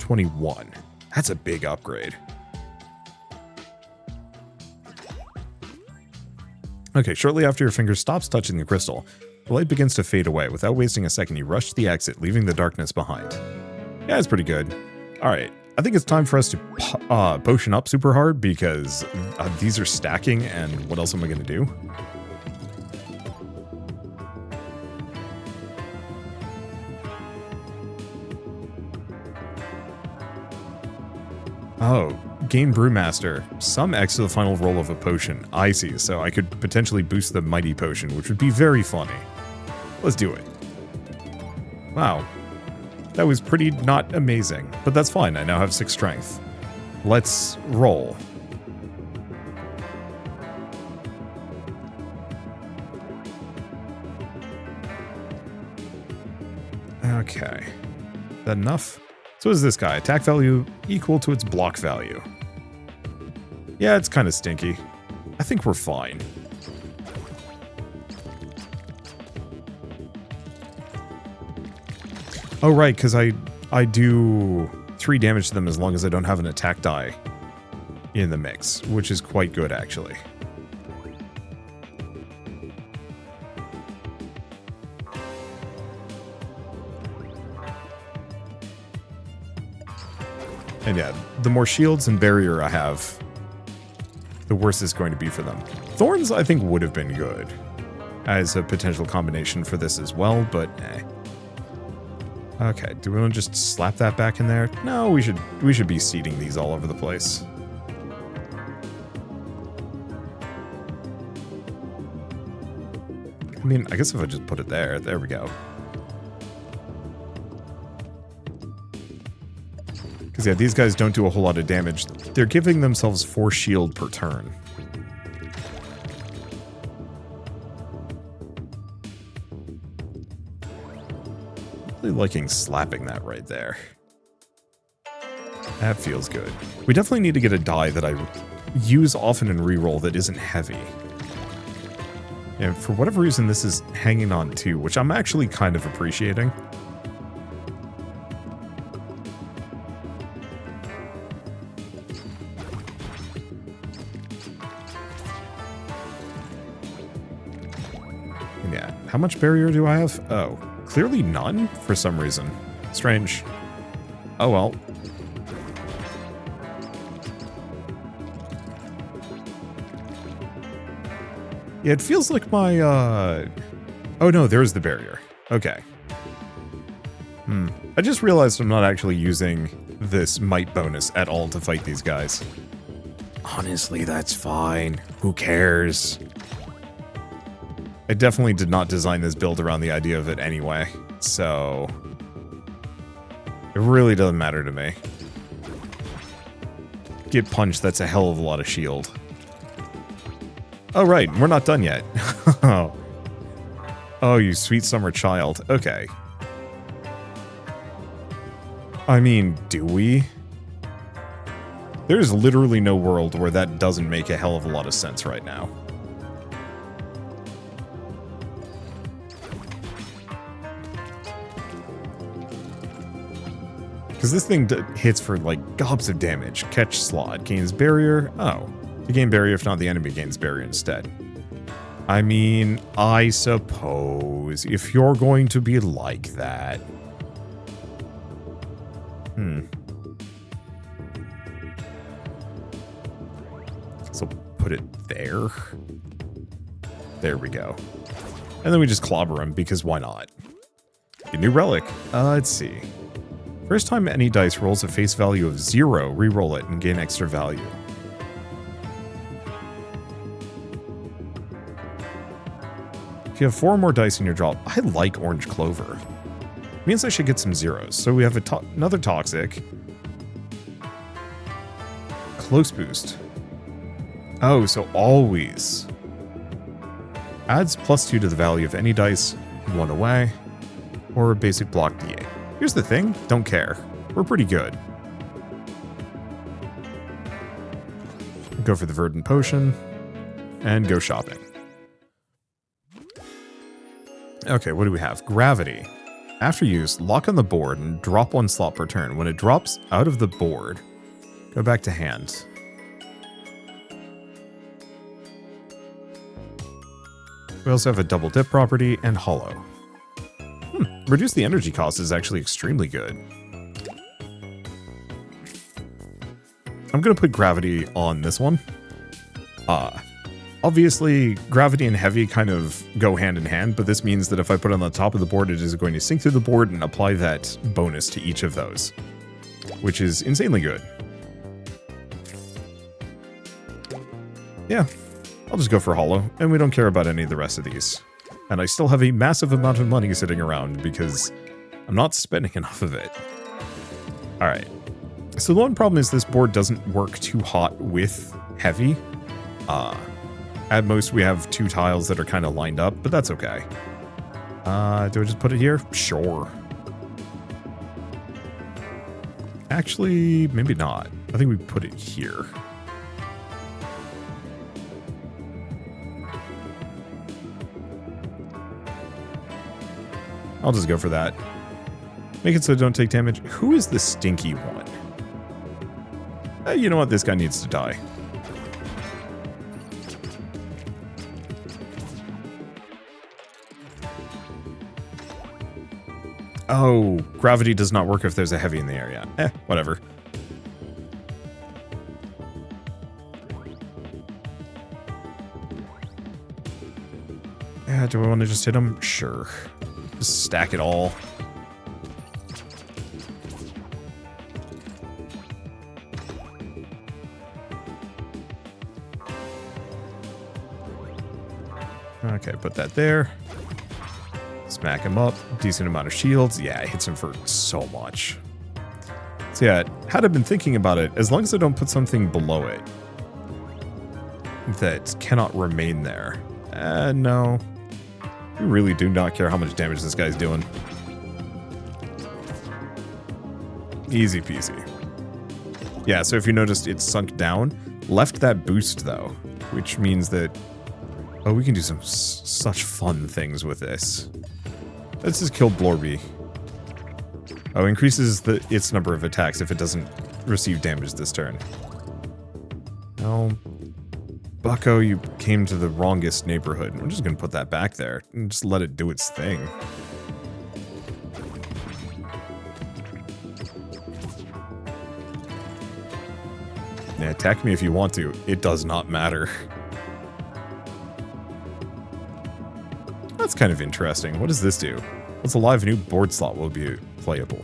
21. That's a big upgrade. Okay, shortly after your finger stops touching the crystal, the light begins to fade away. Without wasting a second, you rush to the exit, leaving the darkness behind. Yeah, it's pretty good. Alright, I think it's time for us to potion up super hard because these are stacking, and what else am I going to do? Oh, gain Brewmaster. Some X to the final roll of a potion. I see, so I could potentially boost the Mighty Potion, which would be very funny. Let's do it. Wow. That was pretty not amazing, but that's fine. I now have 6 strength. Let's roll. Okay. Is that enough? So is this guy. Attack value equal to its block value. Yeah, it's kind of stinky. I think we're fine. Oh, right, because I do 3 damage to them as long as I don't have an attack die in the mix, which is quite good, actually. And yeah, the more shields and barrier I have, the worse it's going to be for them. Thorns, I think, would have been good as a potential combination for this as well, but eh. Okay, do we want to just slap that back in there? No, we should be seeding these all over the place. I mean, I guess if I just put it there we go. Because yeah, these guys don't do a whole lot of damage. They're giving themselves 4 shield per turn. Really liking slapping that right there. That feels good. We definitely need to get a die that I use often and reroll that isn't heavy. And for whatever reason, this is hanging on too, which I'm actually kind of appreciating. Yeah, how much barrier do I have? Oh, clearly none for some reason. Strange. Oh well. Yeah, it feels like my Oh no, there's the barrier. Okay. I just realized I'm not actually using this might bonus at all to fight these guys. Honestly, that's fine. Who cares? I definitely did not design this build around the idea of it anyway, so it really doesn't matter to me. Get punched, that's a hell of a lot of shield. Oh right, we're not done yet. Oh, you sweet summer child. Okay. I mean, do we? There's literally no world where that doesn't make a hell of a lot of sense right now. Because this thing hits for, like, gobs of damage. Catch slot. Gains barrier. Oh. You gain barrier if not the enemy gains barrier instead. I mean, I suppose if you're going to be like that. So put it there. There we go. And then we just clobber him because why not? A new relic. Let's see. First time any dice rolls a face value of 0, re-roll it and gain extra value. If you have 4 more dice in your draw, I like orange clover. Means I should get some zeros. So we have another toxic. Close boost. Oh, so always. Adds +2 to the value of any dice 1 away. Or a basic block D8. Here's the thing, don't care. We're pretty good. Go for the verdant potion. And go shopping. Okay, what do we have? Gravity. After use, lock on the board and drop 1 slot per turn. When it drops out of the board, go back to hand. We also have a double dip property and hollow. Reduce the energy cost is actually extremely good. I'm going to put gravity on this one. Obviously, gravity and heavy kind of go hand in hand, but this means that if I put it on the top of the board, it is going to sink through the board and apply that bonus to each of those, which is insanely good. Yeah, I'll just go for hollow, and we don't care about any of the rest of these. And I still have a massive amount of money sitting around because I'm not spending enough of it. Alright. So the one problem is this board doesn't work too hot with heavy. At most we have 2 tiles that are kind of lined up, but that's okay. Do I just put it here? Sure. Actually, maybe not. I think we put it here. I'll just go for that. Make it so I don't take damage. Who is the stinky one? You know what? This guy needs to die. Oh, gravity does not work if there's a heavy in the area. Whatever. Yeah, do I want to just hit him? Sure. Just stack it all. Okay, put that there. Smack him up. Decent amount of shields. Yeah, it hits him for so much. So yeah, had I been thinking about it, as long as I don't put something below it that cannot remain there. No. We really do not care how much damage this guy's doing. Easy peasy. Yeah, so if you noticed, it sunk down. Left that boost, though, which means that... Oh, we can do some such fun things with this. Let's just kill Blorby. Oh, increases its number of attacks if it doesn't receive damage this turn. No. Bucko, you came to the wrongest neighborhood. I'm just going to put that back there and just let it do its thing. Yeah, attack me if you want to. It does not matter. That's kind of interesting. What does this do? Once alive, a new board slot will be playable.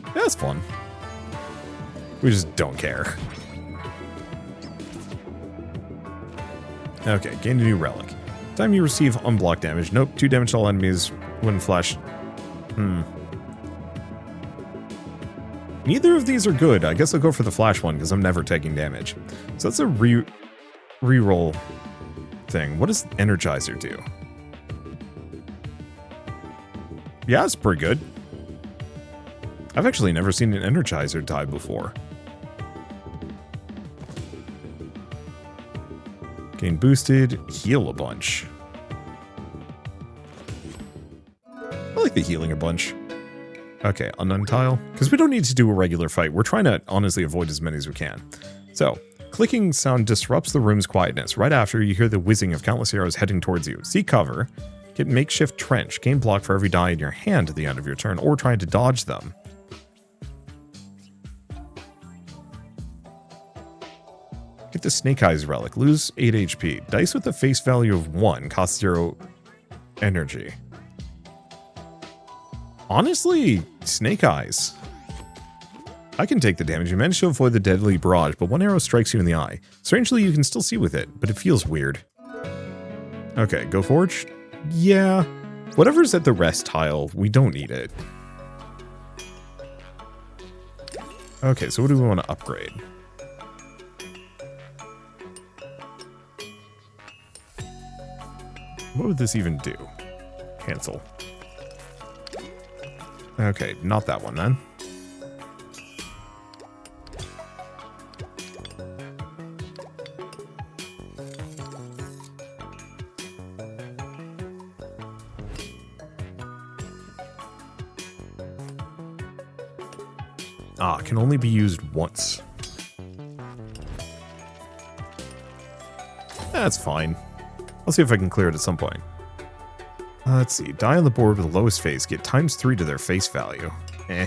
Yeah, that's fun. We just don't care. Okay, gain a new relic. Time you receive unblocked damage. Nope, 2 damage to all enemies when flash. Neither of these are good. I guess I'll go for the flash one because I'm never taking damage. So that's a reroll thing. What does Energizer do? Yeah, it's pretty good. I've actually never seen an Energizer die before. Gain boosted, heal a bunch. I like the healing a bunch. Okay, unknown tile. Because we don't need to do a regular fight. We're trying to honestly avoid as many as we can. So, clicking sound disrupts the room's quietness. Right after, you hear the whizzing of countless arrows heading towards you. Seek cover. Get makeshift trench. Gain block for every die in your hand at the end of your turn, or trying to dodge them. Get the Snake Eyes relic. Lose 8 HP. Dice with a face value of 1. Cost 0 energy. Honestly, Snake Eyes. I can take the damage. You manage to avoid the deadly barrage, but one arrow strikes you in the eye. Strangely, you can still see with it, but it feels weird. Okay, go Forge? Yeah. Whatever's at the rest tile, we don't need it. Okay, so what do we want to upgrade? What would this even do? Cancel. Okay, not that one then. Ah, can only be used once. That's fine. I'll see if I can clear it at some point. Let's see. Die on the board with the lowest face. Get ×3 to their face value. Eh.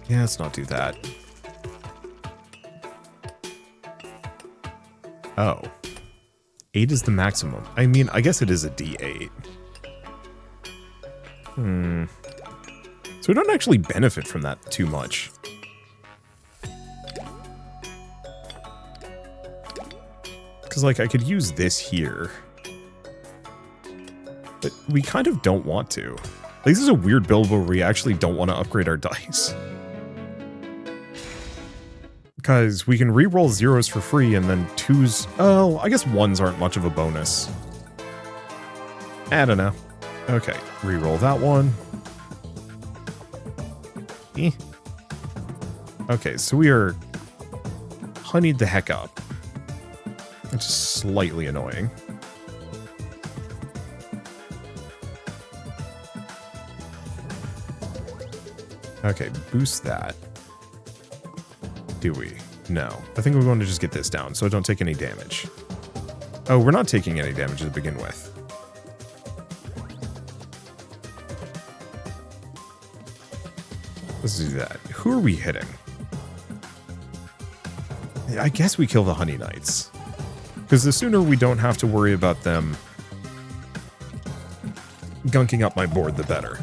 Yeah, let's not do that. Oh. 8 is the maximum. I mean, I guess it is a D8. So we don't actually benefit from that too much. Because, like, I could use this here. But we kind of don't want to. Like, this is a weird build where we actually don't want to upgrade our dice. Because we can re-roll 0s for free and then 2s... Oh, I guess 1s aren't much of a bonus. I don't know. Okay, re-roll that one. Eh. Okay, so we are honeyed the heck up. Which is slightly annoying. Okay, boost that. Do we? No. I think we're going to just get this down so I don't take any damage. Oh, we're not taking any damage to begin with. Let's do that. Who are we hitting? I guess we kill the Honey Knights. Because the sooner we don't have to worry about them gunking up my board, the better.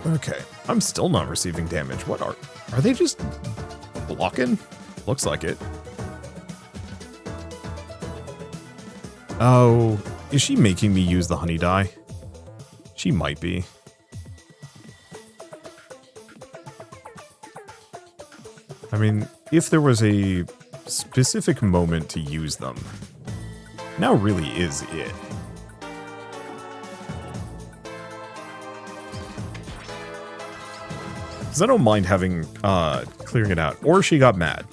Okay, I'm still not receiving damage. What are they just blocking? Looks like it. Oh, is she making me use the honey die? She might be. I mean, if there was a specific moment to use them, now really is it. Because I don't mind having, clearing it out. Or she got mad.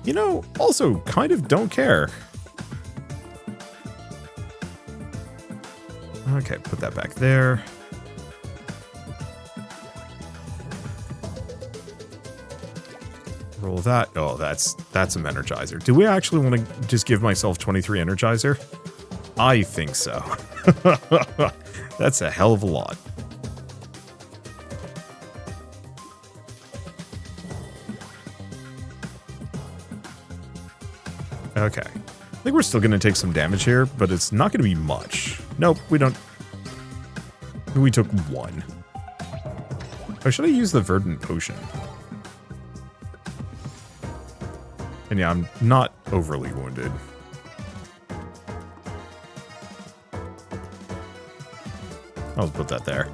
You know, also kind of don't care. Okay, put that back there. Roll that. Oh, that's some energizer. Do we actually want to just give myself 23 energizer? I think so. That's a hell of a lot. Okay. I think we're still going to take some damage here, but it's not going to be much. Nope, we don't. We took 1. Or should I use the verdant potion? And yeah, I'm not overly wounded. I'll put that there.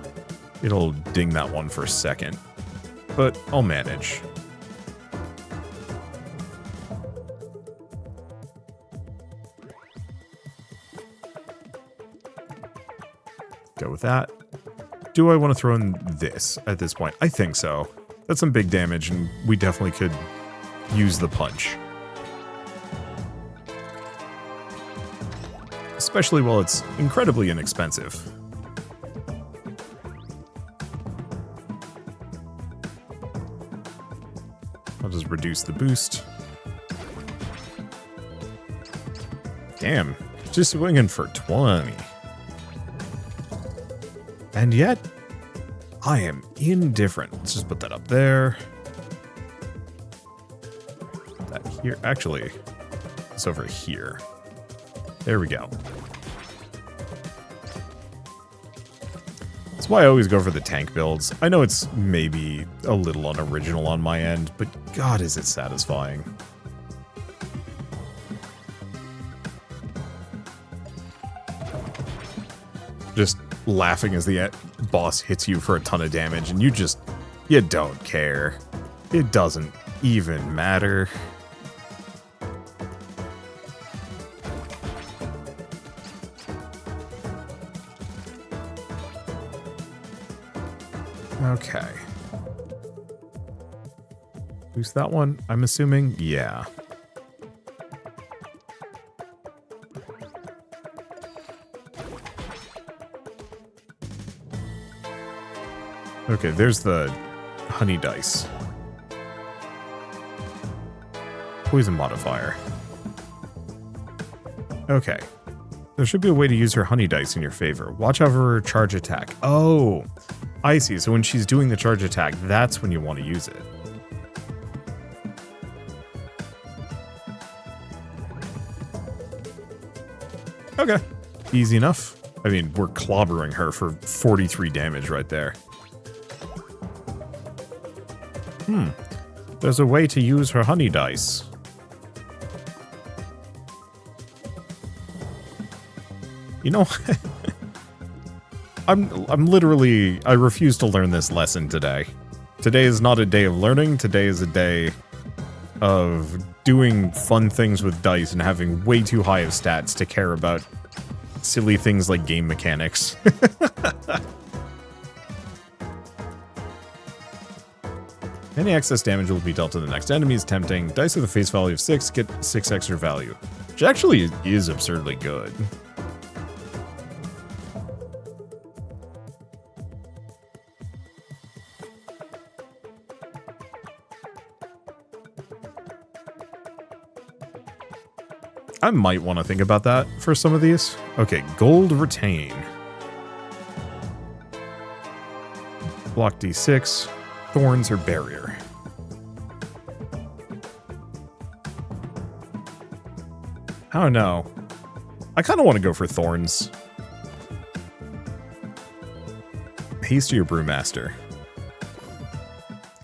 It'll ding that one for a second, but I'll manage. Go with that. Do I want to throw in this at this point? I think so. That's some big damage, and we definitely could use the punch. Especially while it's incredibly inexpensive. I'll just reduce the boost. Damn, just swinging for 20. And yet, I am indifferent. Let's just put that up there. That here. Actually, it's over here. There we go. That's why I always go for the tank builds. I know it's maybe a little unoriginal on my end, but God, is it satisfying. Just laughing as the boss hits you for a ton of damage, and you don't care. It doesn't even matter. Okay. Boost that one, I'm assuming? Yeah. Okay, there's the honey dice. Poison modifier. Okay. There should be a way to use her honey dice in your favor. Watch out for her charge attack. Oh, I see. So when she's doing the charge attack, that's when you want to use it. Okay. Easy enough. I mean, we're clobbering her for 43 damage right there. There's a way to use her honey dice. You know, I'm literally, I refuse to learn this lesson today. Today is not a day of learning. Today is a day of doing fun things with dice and having way too high of stats to care about silly things like game mechanics. Any excess damage will be dealt to the next enemy is tempting. Dice with a face value of 6 get 6 extra value, which actually is absurdly good. I might want to think about that for some of these. Okay, gold retain. Block D6. Thorns or barrier. I don't know. I kind of want to go for thorns. Haste your brewmaster.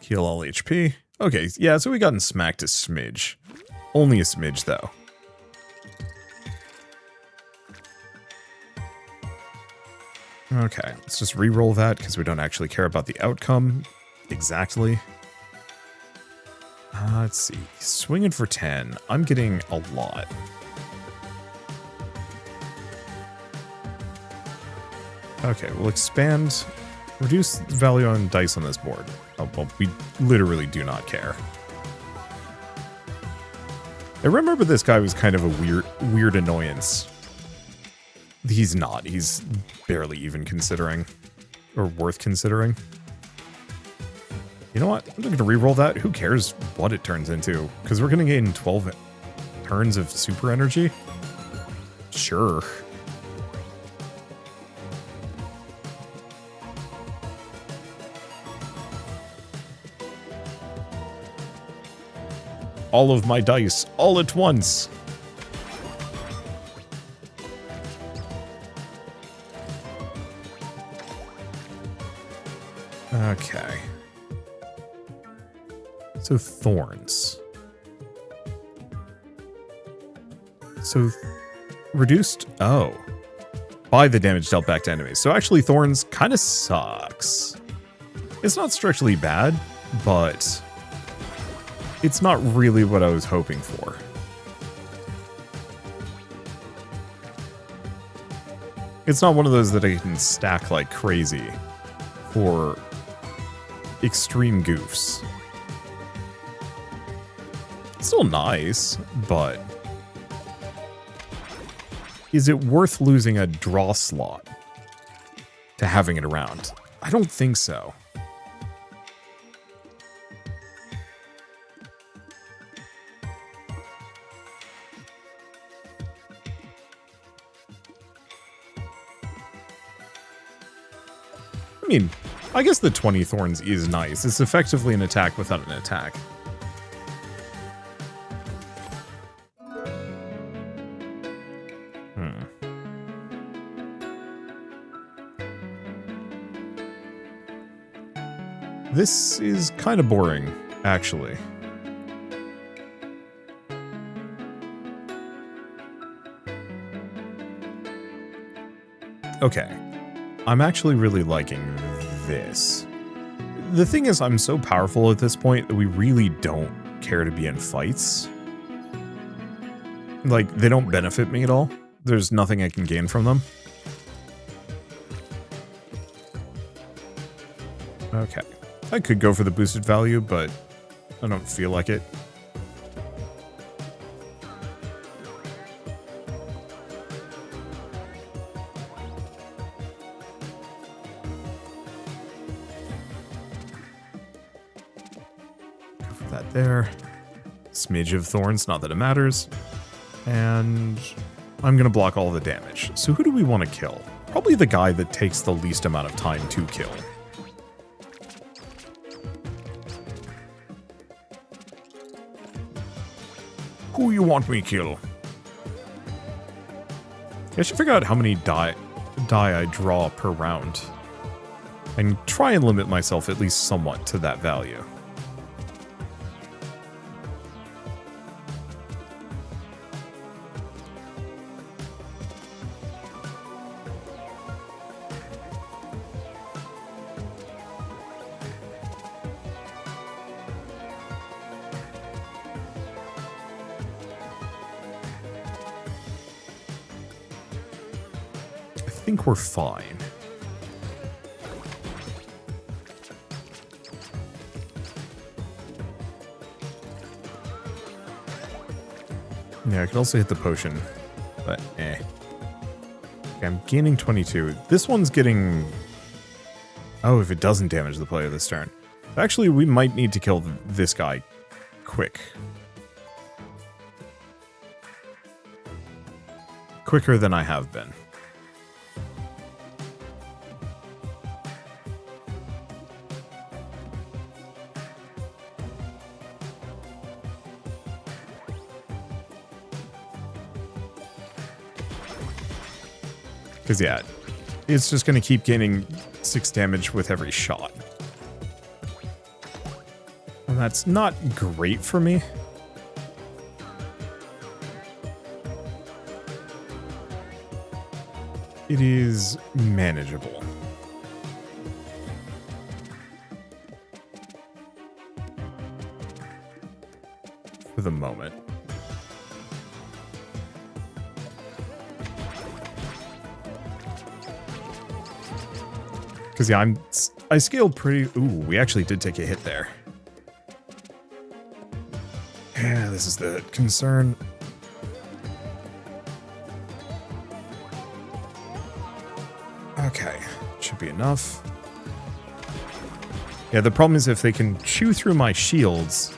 Heal all HP. Okay, yeah, so we gotten smacked a smidge. Only a smidge, though. Okay, let's just re-roll that because we don't actually care about the outcome exactly. Let's see. Swinging for 10. I'm getting a lot. Okay, we'll expand. Reduce the value on dice on this board. Oh, well, we literally do not care. I remember this guy was kind of a weird annoyance. He's not. He's barely even considering. Or worth considering. You know what? I'm going to re-roll that. Who cares what it turns into? Because we're going to gain 12 turns of super energy. Sure. All of my dice, all at once. Okay. So thorns. So reduced, oh. By the damage dealt back to enemies. So actually thorns kind of sucks. It's not strictly bad, but it's not really what I was hoping for. It's not one of those that I can stack like crazy for extreme goofs. It's still nice, but is it worth losing a draw slot to having it around? I don't think so. I mean, I guess the 20 thorns is nice. It's effectively an attack without an attack. This is kind of boring, actually. Okay. I'm actually really liking this. The thing is, I'm so powerful at this point that we really don't care to be in fights. Like, they don't benefit me at all. There's nothing I can gain from them. Okay. I could go for the boosted value, but I don't feel like it. Go for that there. Smidge of thorns, not that it matters. And I'm going to block all the damage. So who do we want to kill? Probably the guy that takes the least amount of time to kill. Who you want me kill? I should figure out how many die I draw per round. And try and limit myself at least somewhat to that value. I think we're fine. Yeah, I could also hit the potion, but eh. Okay, I'm gaining 22. This one's getting... Oh, if it doesn't damage the player this turn. Actually, we might need to kill this guy quick. Quicker than I have been. Because, yeah, it's just going to keep gaining 6 damage with every shot. And that's not great for me. It is manageable. For the moment. Because, yeah, I scaled pretty... Ooh, we actually did take a hit there. Yeah, this is the concern. Okay, should be enough. Yeah, the problem is if they can chew through my shields,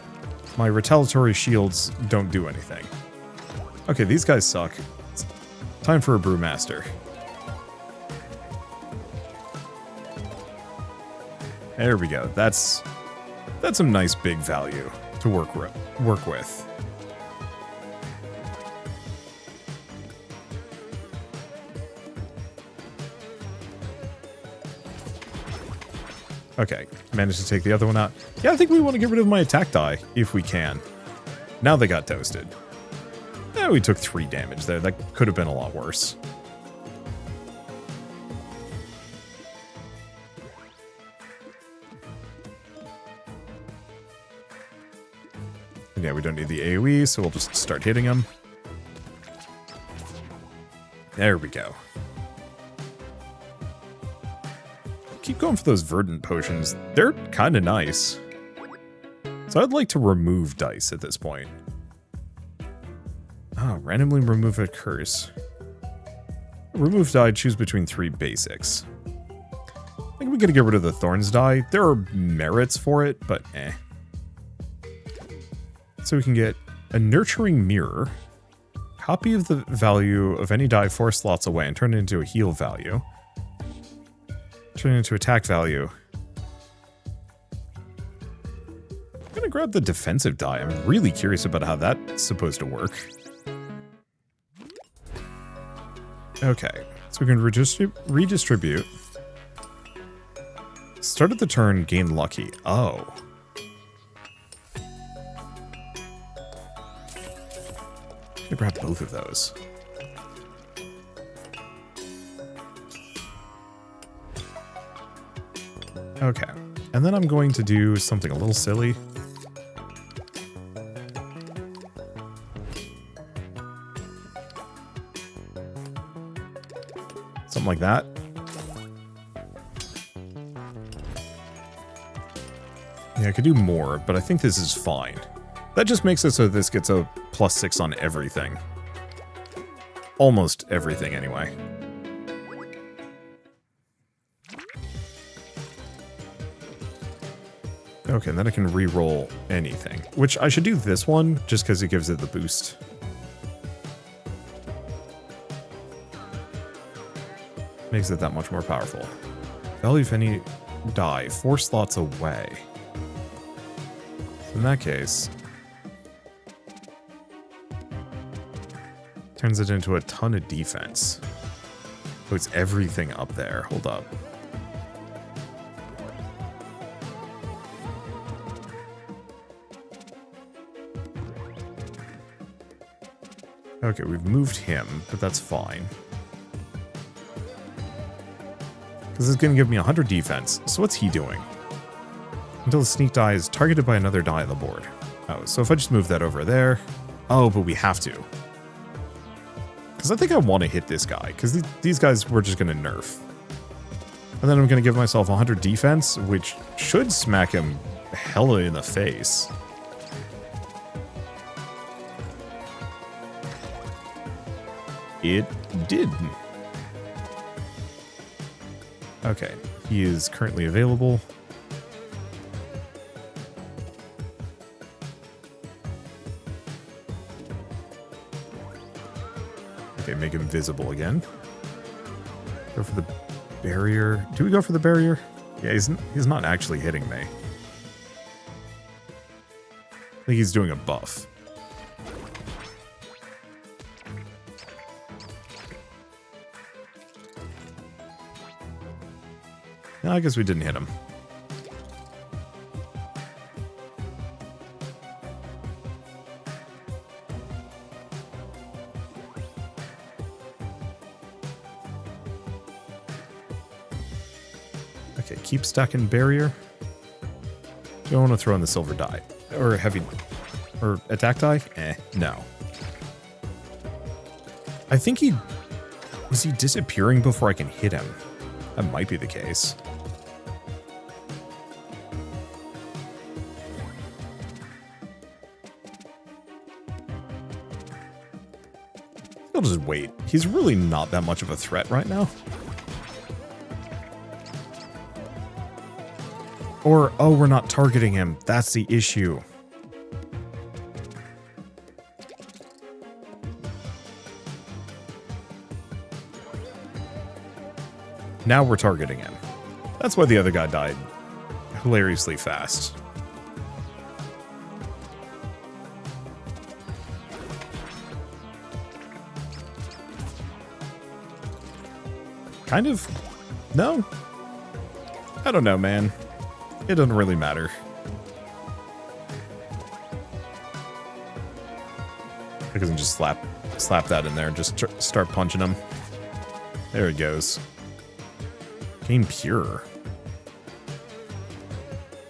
my retaliatory shields don't do anything. Okay, these guys suck. It's time for a brewmaster. There we go. That's some nice big value to work with. Okay, managed to take the other one out. Yeah, I think we want to get rid of my attack die, if we can. Now they got toasted. Yeah, we took 3 damage there. That could have been a lot worse. And yeah, we don't need the AoE, so we'll just start hitting them. There we go. Keep going for those verdant potions. They're kind of nice. So I'd like to remove dice at this point. Oh, randomly remove a curse. Remove die, choose between 3 basics. I think we gotta get rid of the thorns die. There are merits for it, but eh. So we can get a nurturing mirror. Copy of the value of any die 4 slots away and turn it into a heal value. Turn it into attack value. I'm gonna grab the defensive die. I'm really curious about how that's supposed to work. Okay, so we can redistribute. Start at the turn, gain lucky. Oh. I'm gonna grab both of those. Okay, and then I'm going to do something a little silly. Something like that. Yeah, I could do more, but I think this is fine. That just makes it so this gets a +6 on everything. Almost everything, anyway. Okay, and then I can re-roll anything. Which I should do this one, just because it gives it the boost. Makes it that much more powerful. Value of any die, 4 slots away. So in that case, turns it into a ton of defense. Oh, it's everything up there. Hold up. Okay, we've moved him, but that's fine. Because it's going to give me 100 defense. So what's he doing? Until the sneak die is targeted by another die on the board. Oh, so if I just move that over there... Oh, but we have to. Because I think I want to hit this guy, because these guys we're just going to nerf. And then I'm going to give myself 100 defense, which should smack him hella in the face. It did. Okay, he is currently available. Okay, make him visible again. Go for the barrier. Do we go for the barrier? Yeah, he's not actually hitting me. I think he's doing a buff. No, I guess we didn't hit him. Okay, keep stacking barrier. Don't want to throw in the silver die. Or heavy... Or attack die? No. I think he... Was he disappearing before I can hit him? That might be the case. I'll just wait. He's really not that much of a threat right now. Or, oh, we're not targeting him. That's the issue. Now we're targeting him. That's why the other guy died hilariously fast. Kind of. No. I don't know, man. It doesn't really matter. I can just slap that in there and just start punching him. There it goes. Game pure.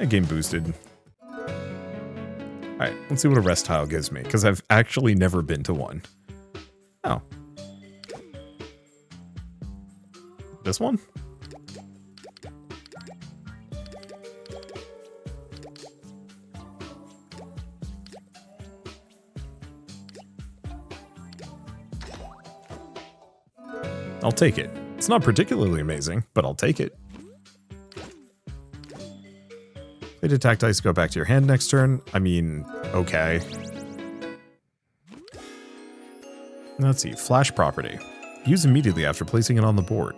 And game boosted. Alright, let's see what a rest tile gives me, because I've actually never been to one. Oh. This one? I'll take it. It's not particularly amazing, but I'll take it. Play attack dice, go back to your hand next turn. I mean, okay. Let's see, flash property. Use immediately after placing it on the board.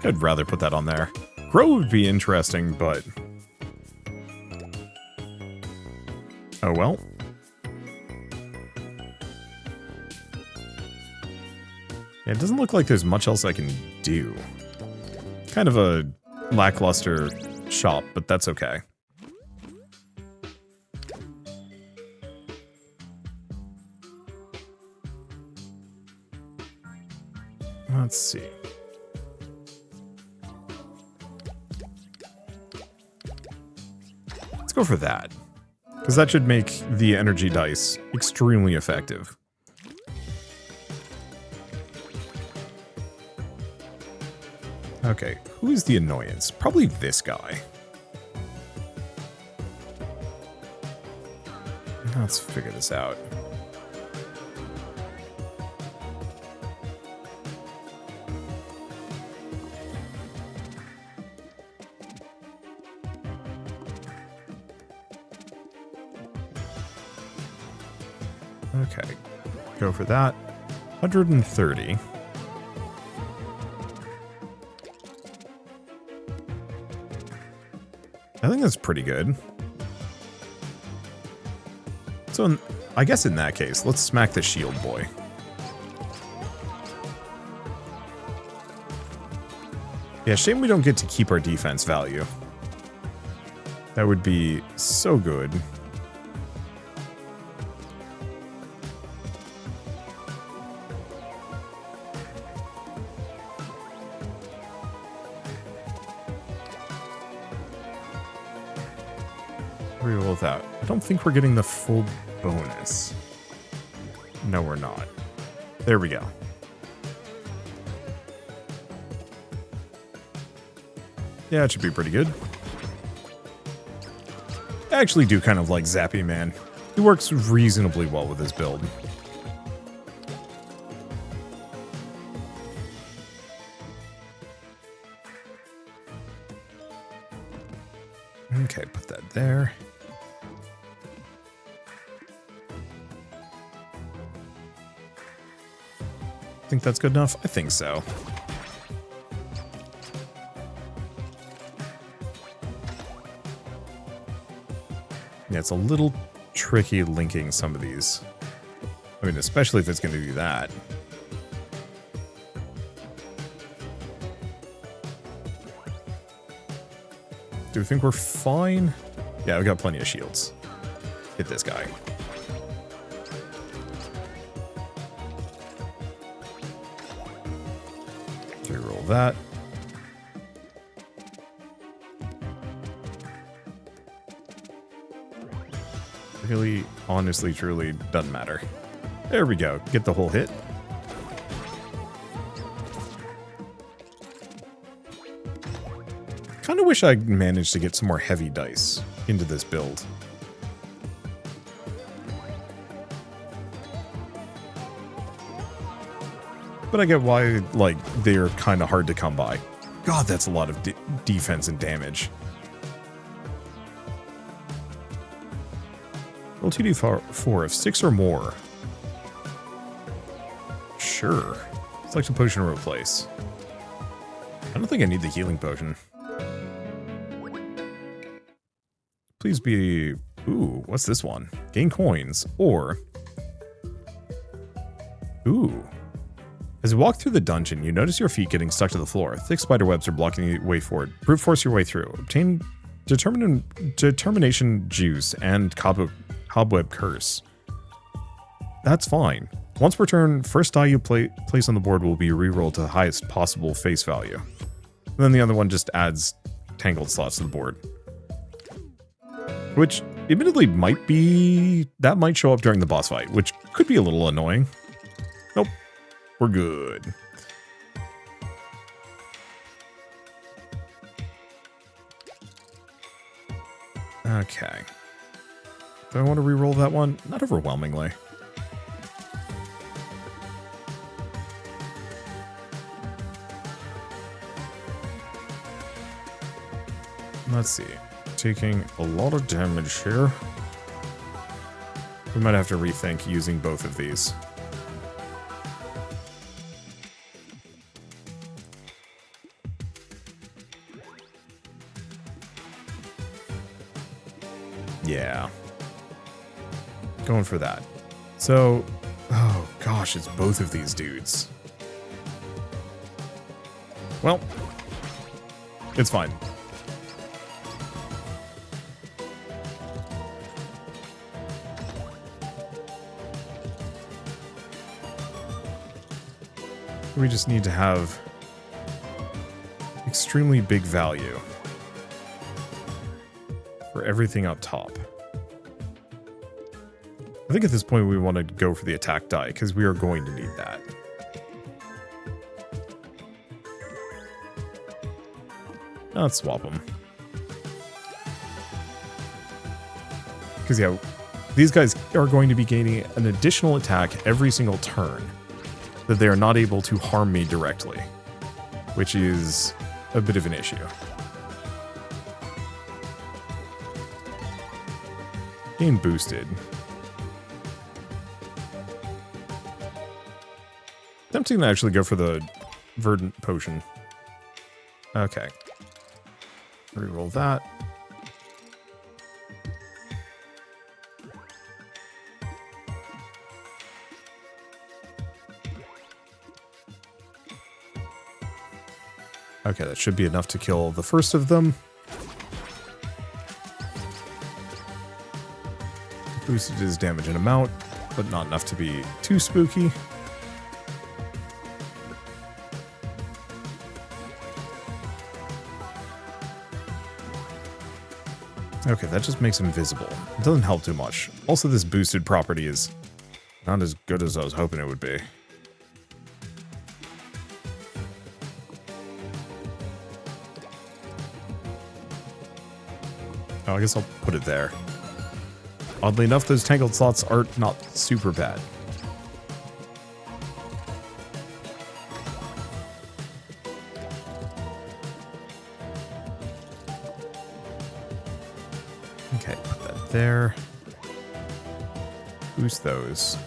I'd rather put that on there. Grow would be interesting, but... oh well. Yeah, it doesn't look like there's much else I can do. Kind of a lackluster shop, but that's okay. Let's see. Let's go for that. Because that should make the energy dice extremely effective. Okay, who is the annoyance? Probably this guy. Let's figure this out. Okay, go for that. 130. I think that's pretty good. So, I guess in that case, let's smack the shield boy. Yeah, shame we don't get to keep our defense value. That would be so good. Reroll that. I don't think we're getting the full bonus. No, we're not. There we go. Yeah, it should be pretty good. I actually do kind of like Zappy Man. He works reasonably well with his build. Okay, put that there. Think that's good enough? I think so. Yeah, it's a little tricky linking some of these. I mean, especially if it's going to do that. Do we think we're fine? Yeah, we got plenty of shields. Hit this guy. Reroll that. Really, honestly, truly, doesn't matter. There we go. Get the whole hit. Kind of wish I managed to get some more heavy dice into this build. but I get why, like, they're kind of hard to come by. God, that's a lot of defense and damage. Roll 2d4 of 6 or more. Sure. Select a potion to replace. I don't think I need the healing potion. Please be... Ooh, what's this one? Gain coins, or... Ooh. As you walk through the dungeon, you notice your feet getting stuck to the floor. Thick spider webs are blocking the way forward. Brute force your way through. Obtain determination juice and cobweb curse. That's fine. Once per turn, first die you place on the board will be rerolled to the highest possible face value. And then the other one just adds tangled slots to the board. Which, admittedly, that might show up during the boss fight, which could be a little annoying. Nope. We're good. Okay. Do I want to re-roll that one? Not overwhelmingly. Let's see. Taking a lot of damage here. We might have to rethink using both of these. Yeah. Going for that. So, oh gosh, it's both of these dudes. Well, it's fine. We just need to have extremely big value for everything up top. I think at this point we want to go for the attack die, because we are going to need that. Now let's swap them. Because yeah, these guys are going to be gaining an additional attack every single turn that they are not able to harm me directly, which is a bit of an issue. Game boosted. Tempting to actually go for the verdant potion. Okay. Reroll that. Okay, that should be enough to kill the first of them. Boosted his damage and amount, but not enough to be too spooky. Okay, that just makes him visible. It doesn't help too much. Also, this boosted property is not as good as I was hoping it would be. Oh, I guess I'll put it there. Oddly enough, those tangled slots are not super bad. Okay, put that there. Boost those.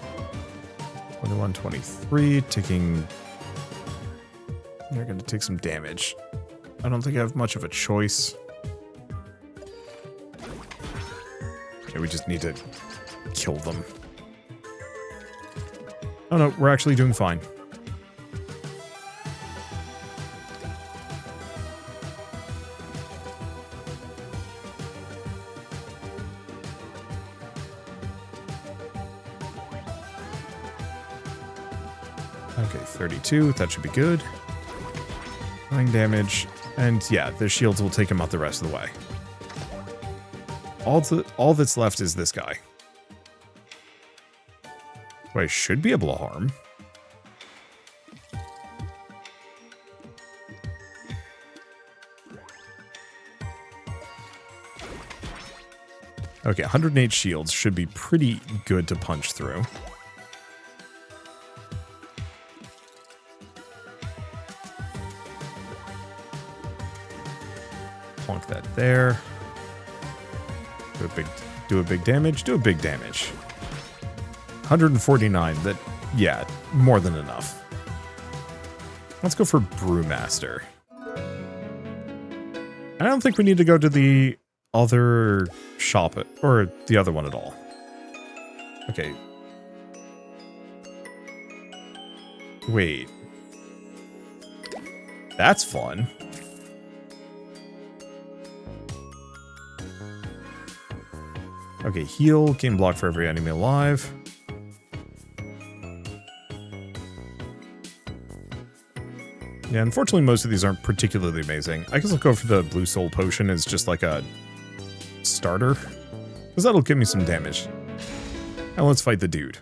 21, 23, taking... They're going to take some damage. I don't think I have much of a choice. Okay, we just need to kill them. Oh no, we're actually doing fine. Okay, 32, that should be good. 9 damage, and yeah, the shields will take him out the rest of the way. All that's left is this guy, who I should be able to harm. Okay, 108 shields should be pretty good to punch through. there. Do a big damage. Do a big damage. 149. That, yeah, more than enough. Let's go for Brewmaster. I don't think we need to go to the other shop, or the other one at all. Okay. Wait. That's fun. Okay, heal, gain block for every enemy alive. Yeah, unfortunately most of these aren't particularly amazing. I guess I'll go for the Blue Soul Potion as just like a starter, because that'll give me some damage. Now let's fight the dude.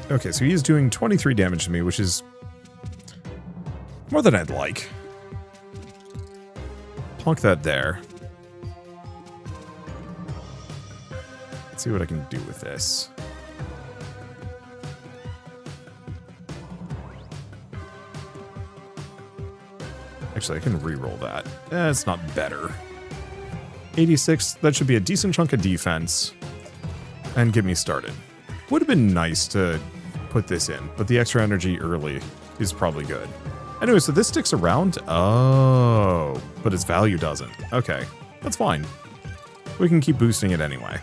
Okay, so he's doing 23 damage to me, which is more than I'd like. Plonk that there. Let's see what I can do with this. Actually, I can reroll that. It's not better. 86, that should be a decent chunk of defense. And get me started. Would have been nice to put this in, but the extra energy early is probably good. Anyway, so this sticks around? Oh, but its value doesn't. Okay, that's fine. We can keep boosting it anyway.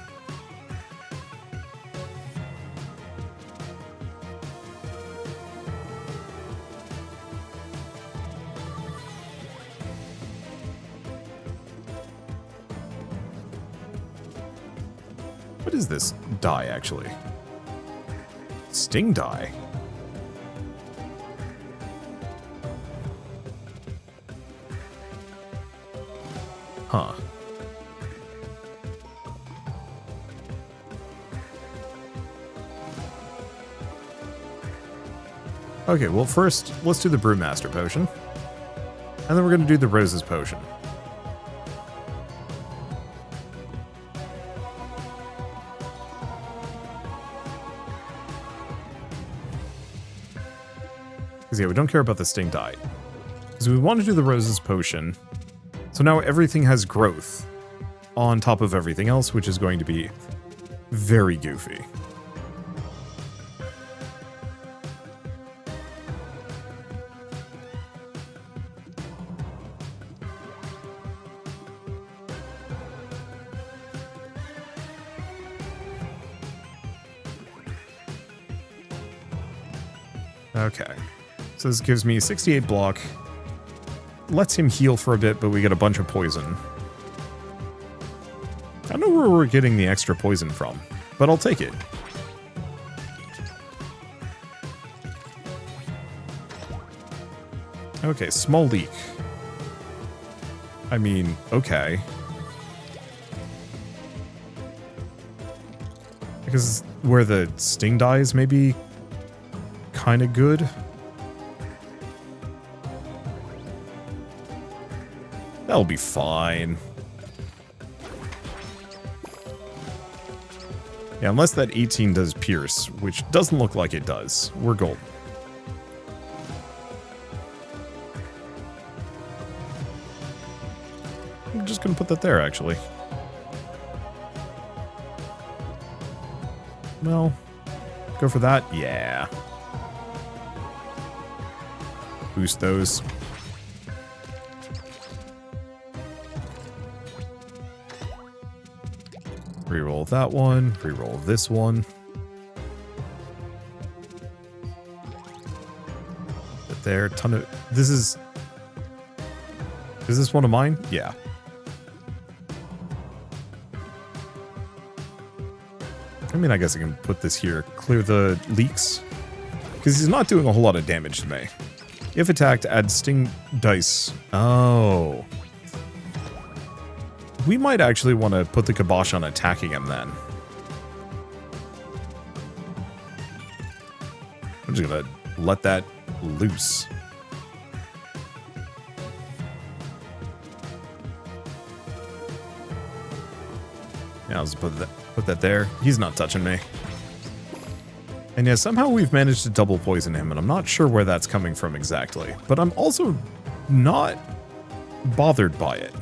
What is this die, actually? Sting die. Huh. Okay, well first, let's do the Brewmaster Potion. And then we're going to do the Roses Potion. Because, yeah, we don't care about the Sting die. Because we want to do the Roses Potion. So now everything has growth on top of everything else, which is going to be very goofy. Okay. So this gives me 68 block. Lets him heal for a bit, but we get a bunch of poison. I don't know where we're getting the extra poison from, but I'll take it. Okay, small leak. I mean, okay. Because where the sting dies may be kind of good. That'll be fine. Yeah, unless that 18 does pierce, which doesn't look like it does. We're gold. I'm just gonna put that there, actually. Well, go for that. Yeah. Boost those. Reroll that one. Reroll this one. But there, ton of... This is... Is this one of mine? Yeah. I mean, I guess I can put this here. Clear the leaks. Because he's not doing a whole lot of damage to me. If attacked, add sting dice. Oh. We might actually want to put the kibosh on attacking him then. I'm just going to let that loose. Yeah, I'll just put that there. He's not touching me. And yeah, somehow we've managed to double poison him, and I'm not sure where that's coming from exactly. But I'm also not bothered by it.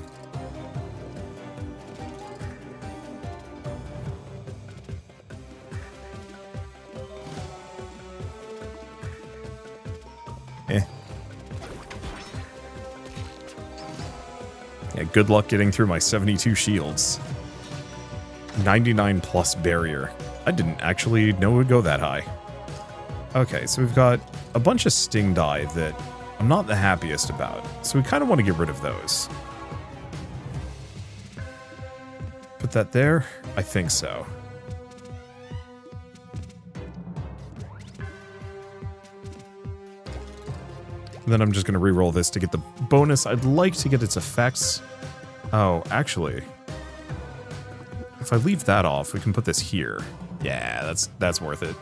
Yeah, good luck getting through my 72 shields. 99 plus barrier. I didn't actually know it would go that high. Okay, so we've got a bunch of sting die that I'm not the happiest about. So we kind of want to get rid of those. Put that there? I think so. And then I'm just going to re-roll this to get the bonus. I'd like to get its effects. Oh, actually, if I leave that off, we can put this here. Yeah, that's worth it.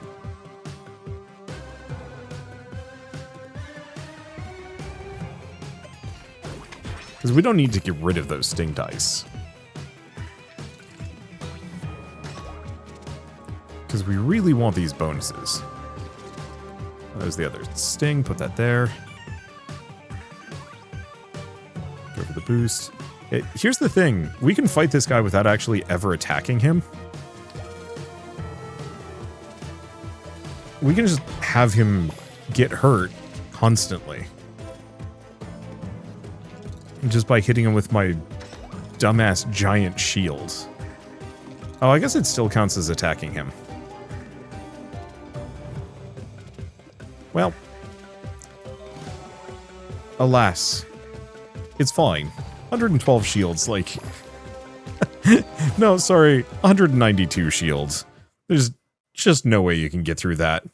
Because we don't need to get rid of those sting dice. Because we really want these bonuses. There's the other sting, put that there. Go for the boost. Here's the thing, we can fight this guy without actually ever attacking him. We can just have him get hurt constantly. Just by hitting him with my dumbass giant shield. Oh, I guess it still counts as attacking him. Well, alas, it's fine. 112 shields, like... No, sorry, 192 shields. There's just no way you can get through that.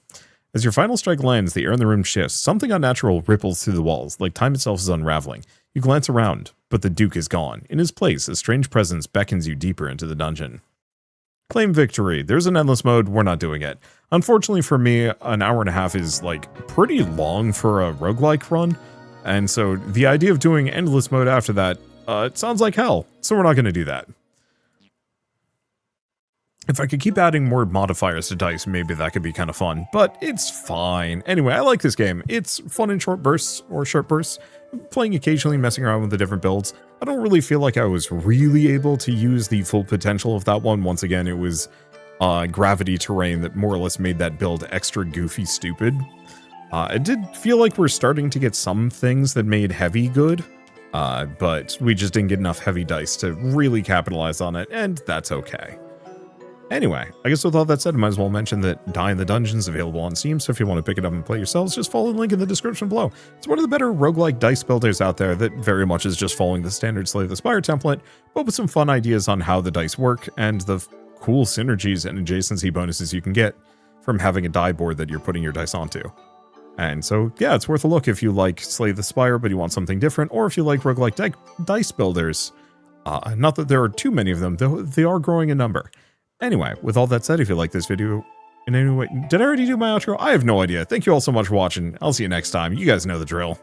As your final strike lands, the air in the room shifts. Something unnatural ripples through the walls, like time itself is unraveling. You glance around, but the Duke is gone. In his place, a strange presence beckons you deeper into the dungeon. Claim victory. There's an endless mode. We're not doing it. Unfortunately for me, an hour and a half is, like, pretty long for a roguelike run. And so the idea of doing endless mode after that, it sounds like hell. So we're not going to do that. If I could keep adding more modifiers to dice, maybe that could be kind of fun. But it's fine. Anyway, I like this game. It's fun in short bursts, or short bursts. Playing occasionally, messing around with the different builds. I don't really feel like I was really able to use the full potential of that one. Once again, it was gravity terrain that more or less made that build extra goofy stupid. It did feel like we're starting to get some things that made heavy good. But we just didn't get enough heavy dice to really capitalize on it, and that's okay. Anyway, I guess with all that said, I might as well mention that Die in the Dungeon is available on Steam, so if you want to pick it up and play yourselves, just follow the link in the description below. It's one of the better roguelike dice builders out there that very much is just following the standard Slay the Spire template, but with some fun ideas on how the dice work and the cool synergies and adjacency bonuses you can get from having a die board that you're putting your dice onto. And so, yeah, it's worth a look if you like Slay the Spire, but you want something different, or if you like roguelike dice builders. Not that there are too many of them, though they are growing in number. Anyway, with all that said, if you like this video in any way... Did I already do my outro? I have no idea. Thank you all so much for watching. I'll see you next time. You guys know the drill.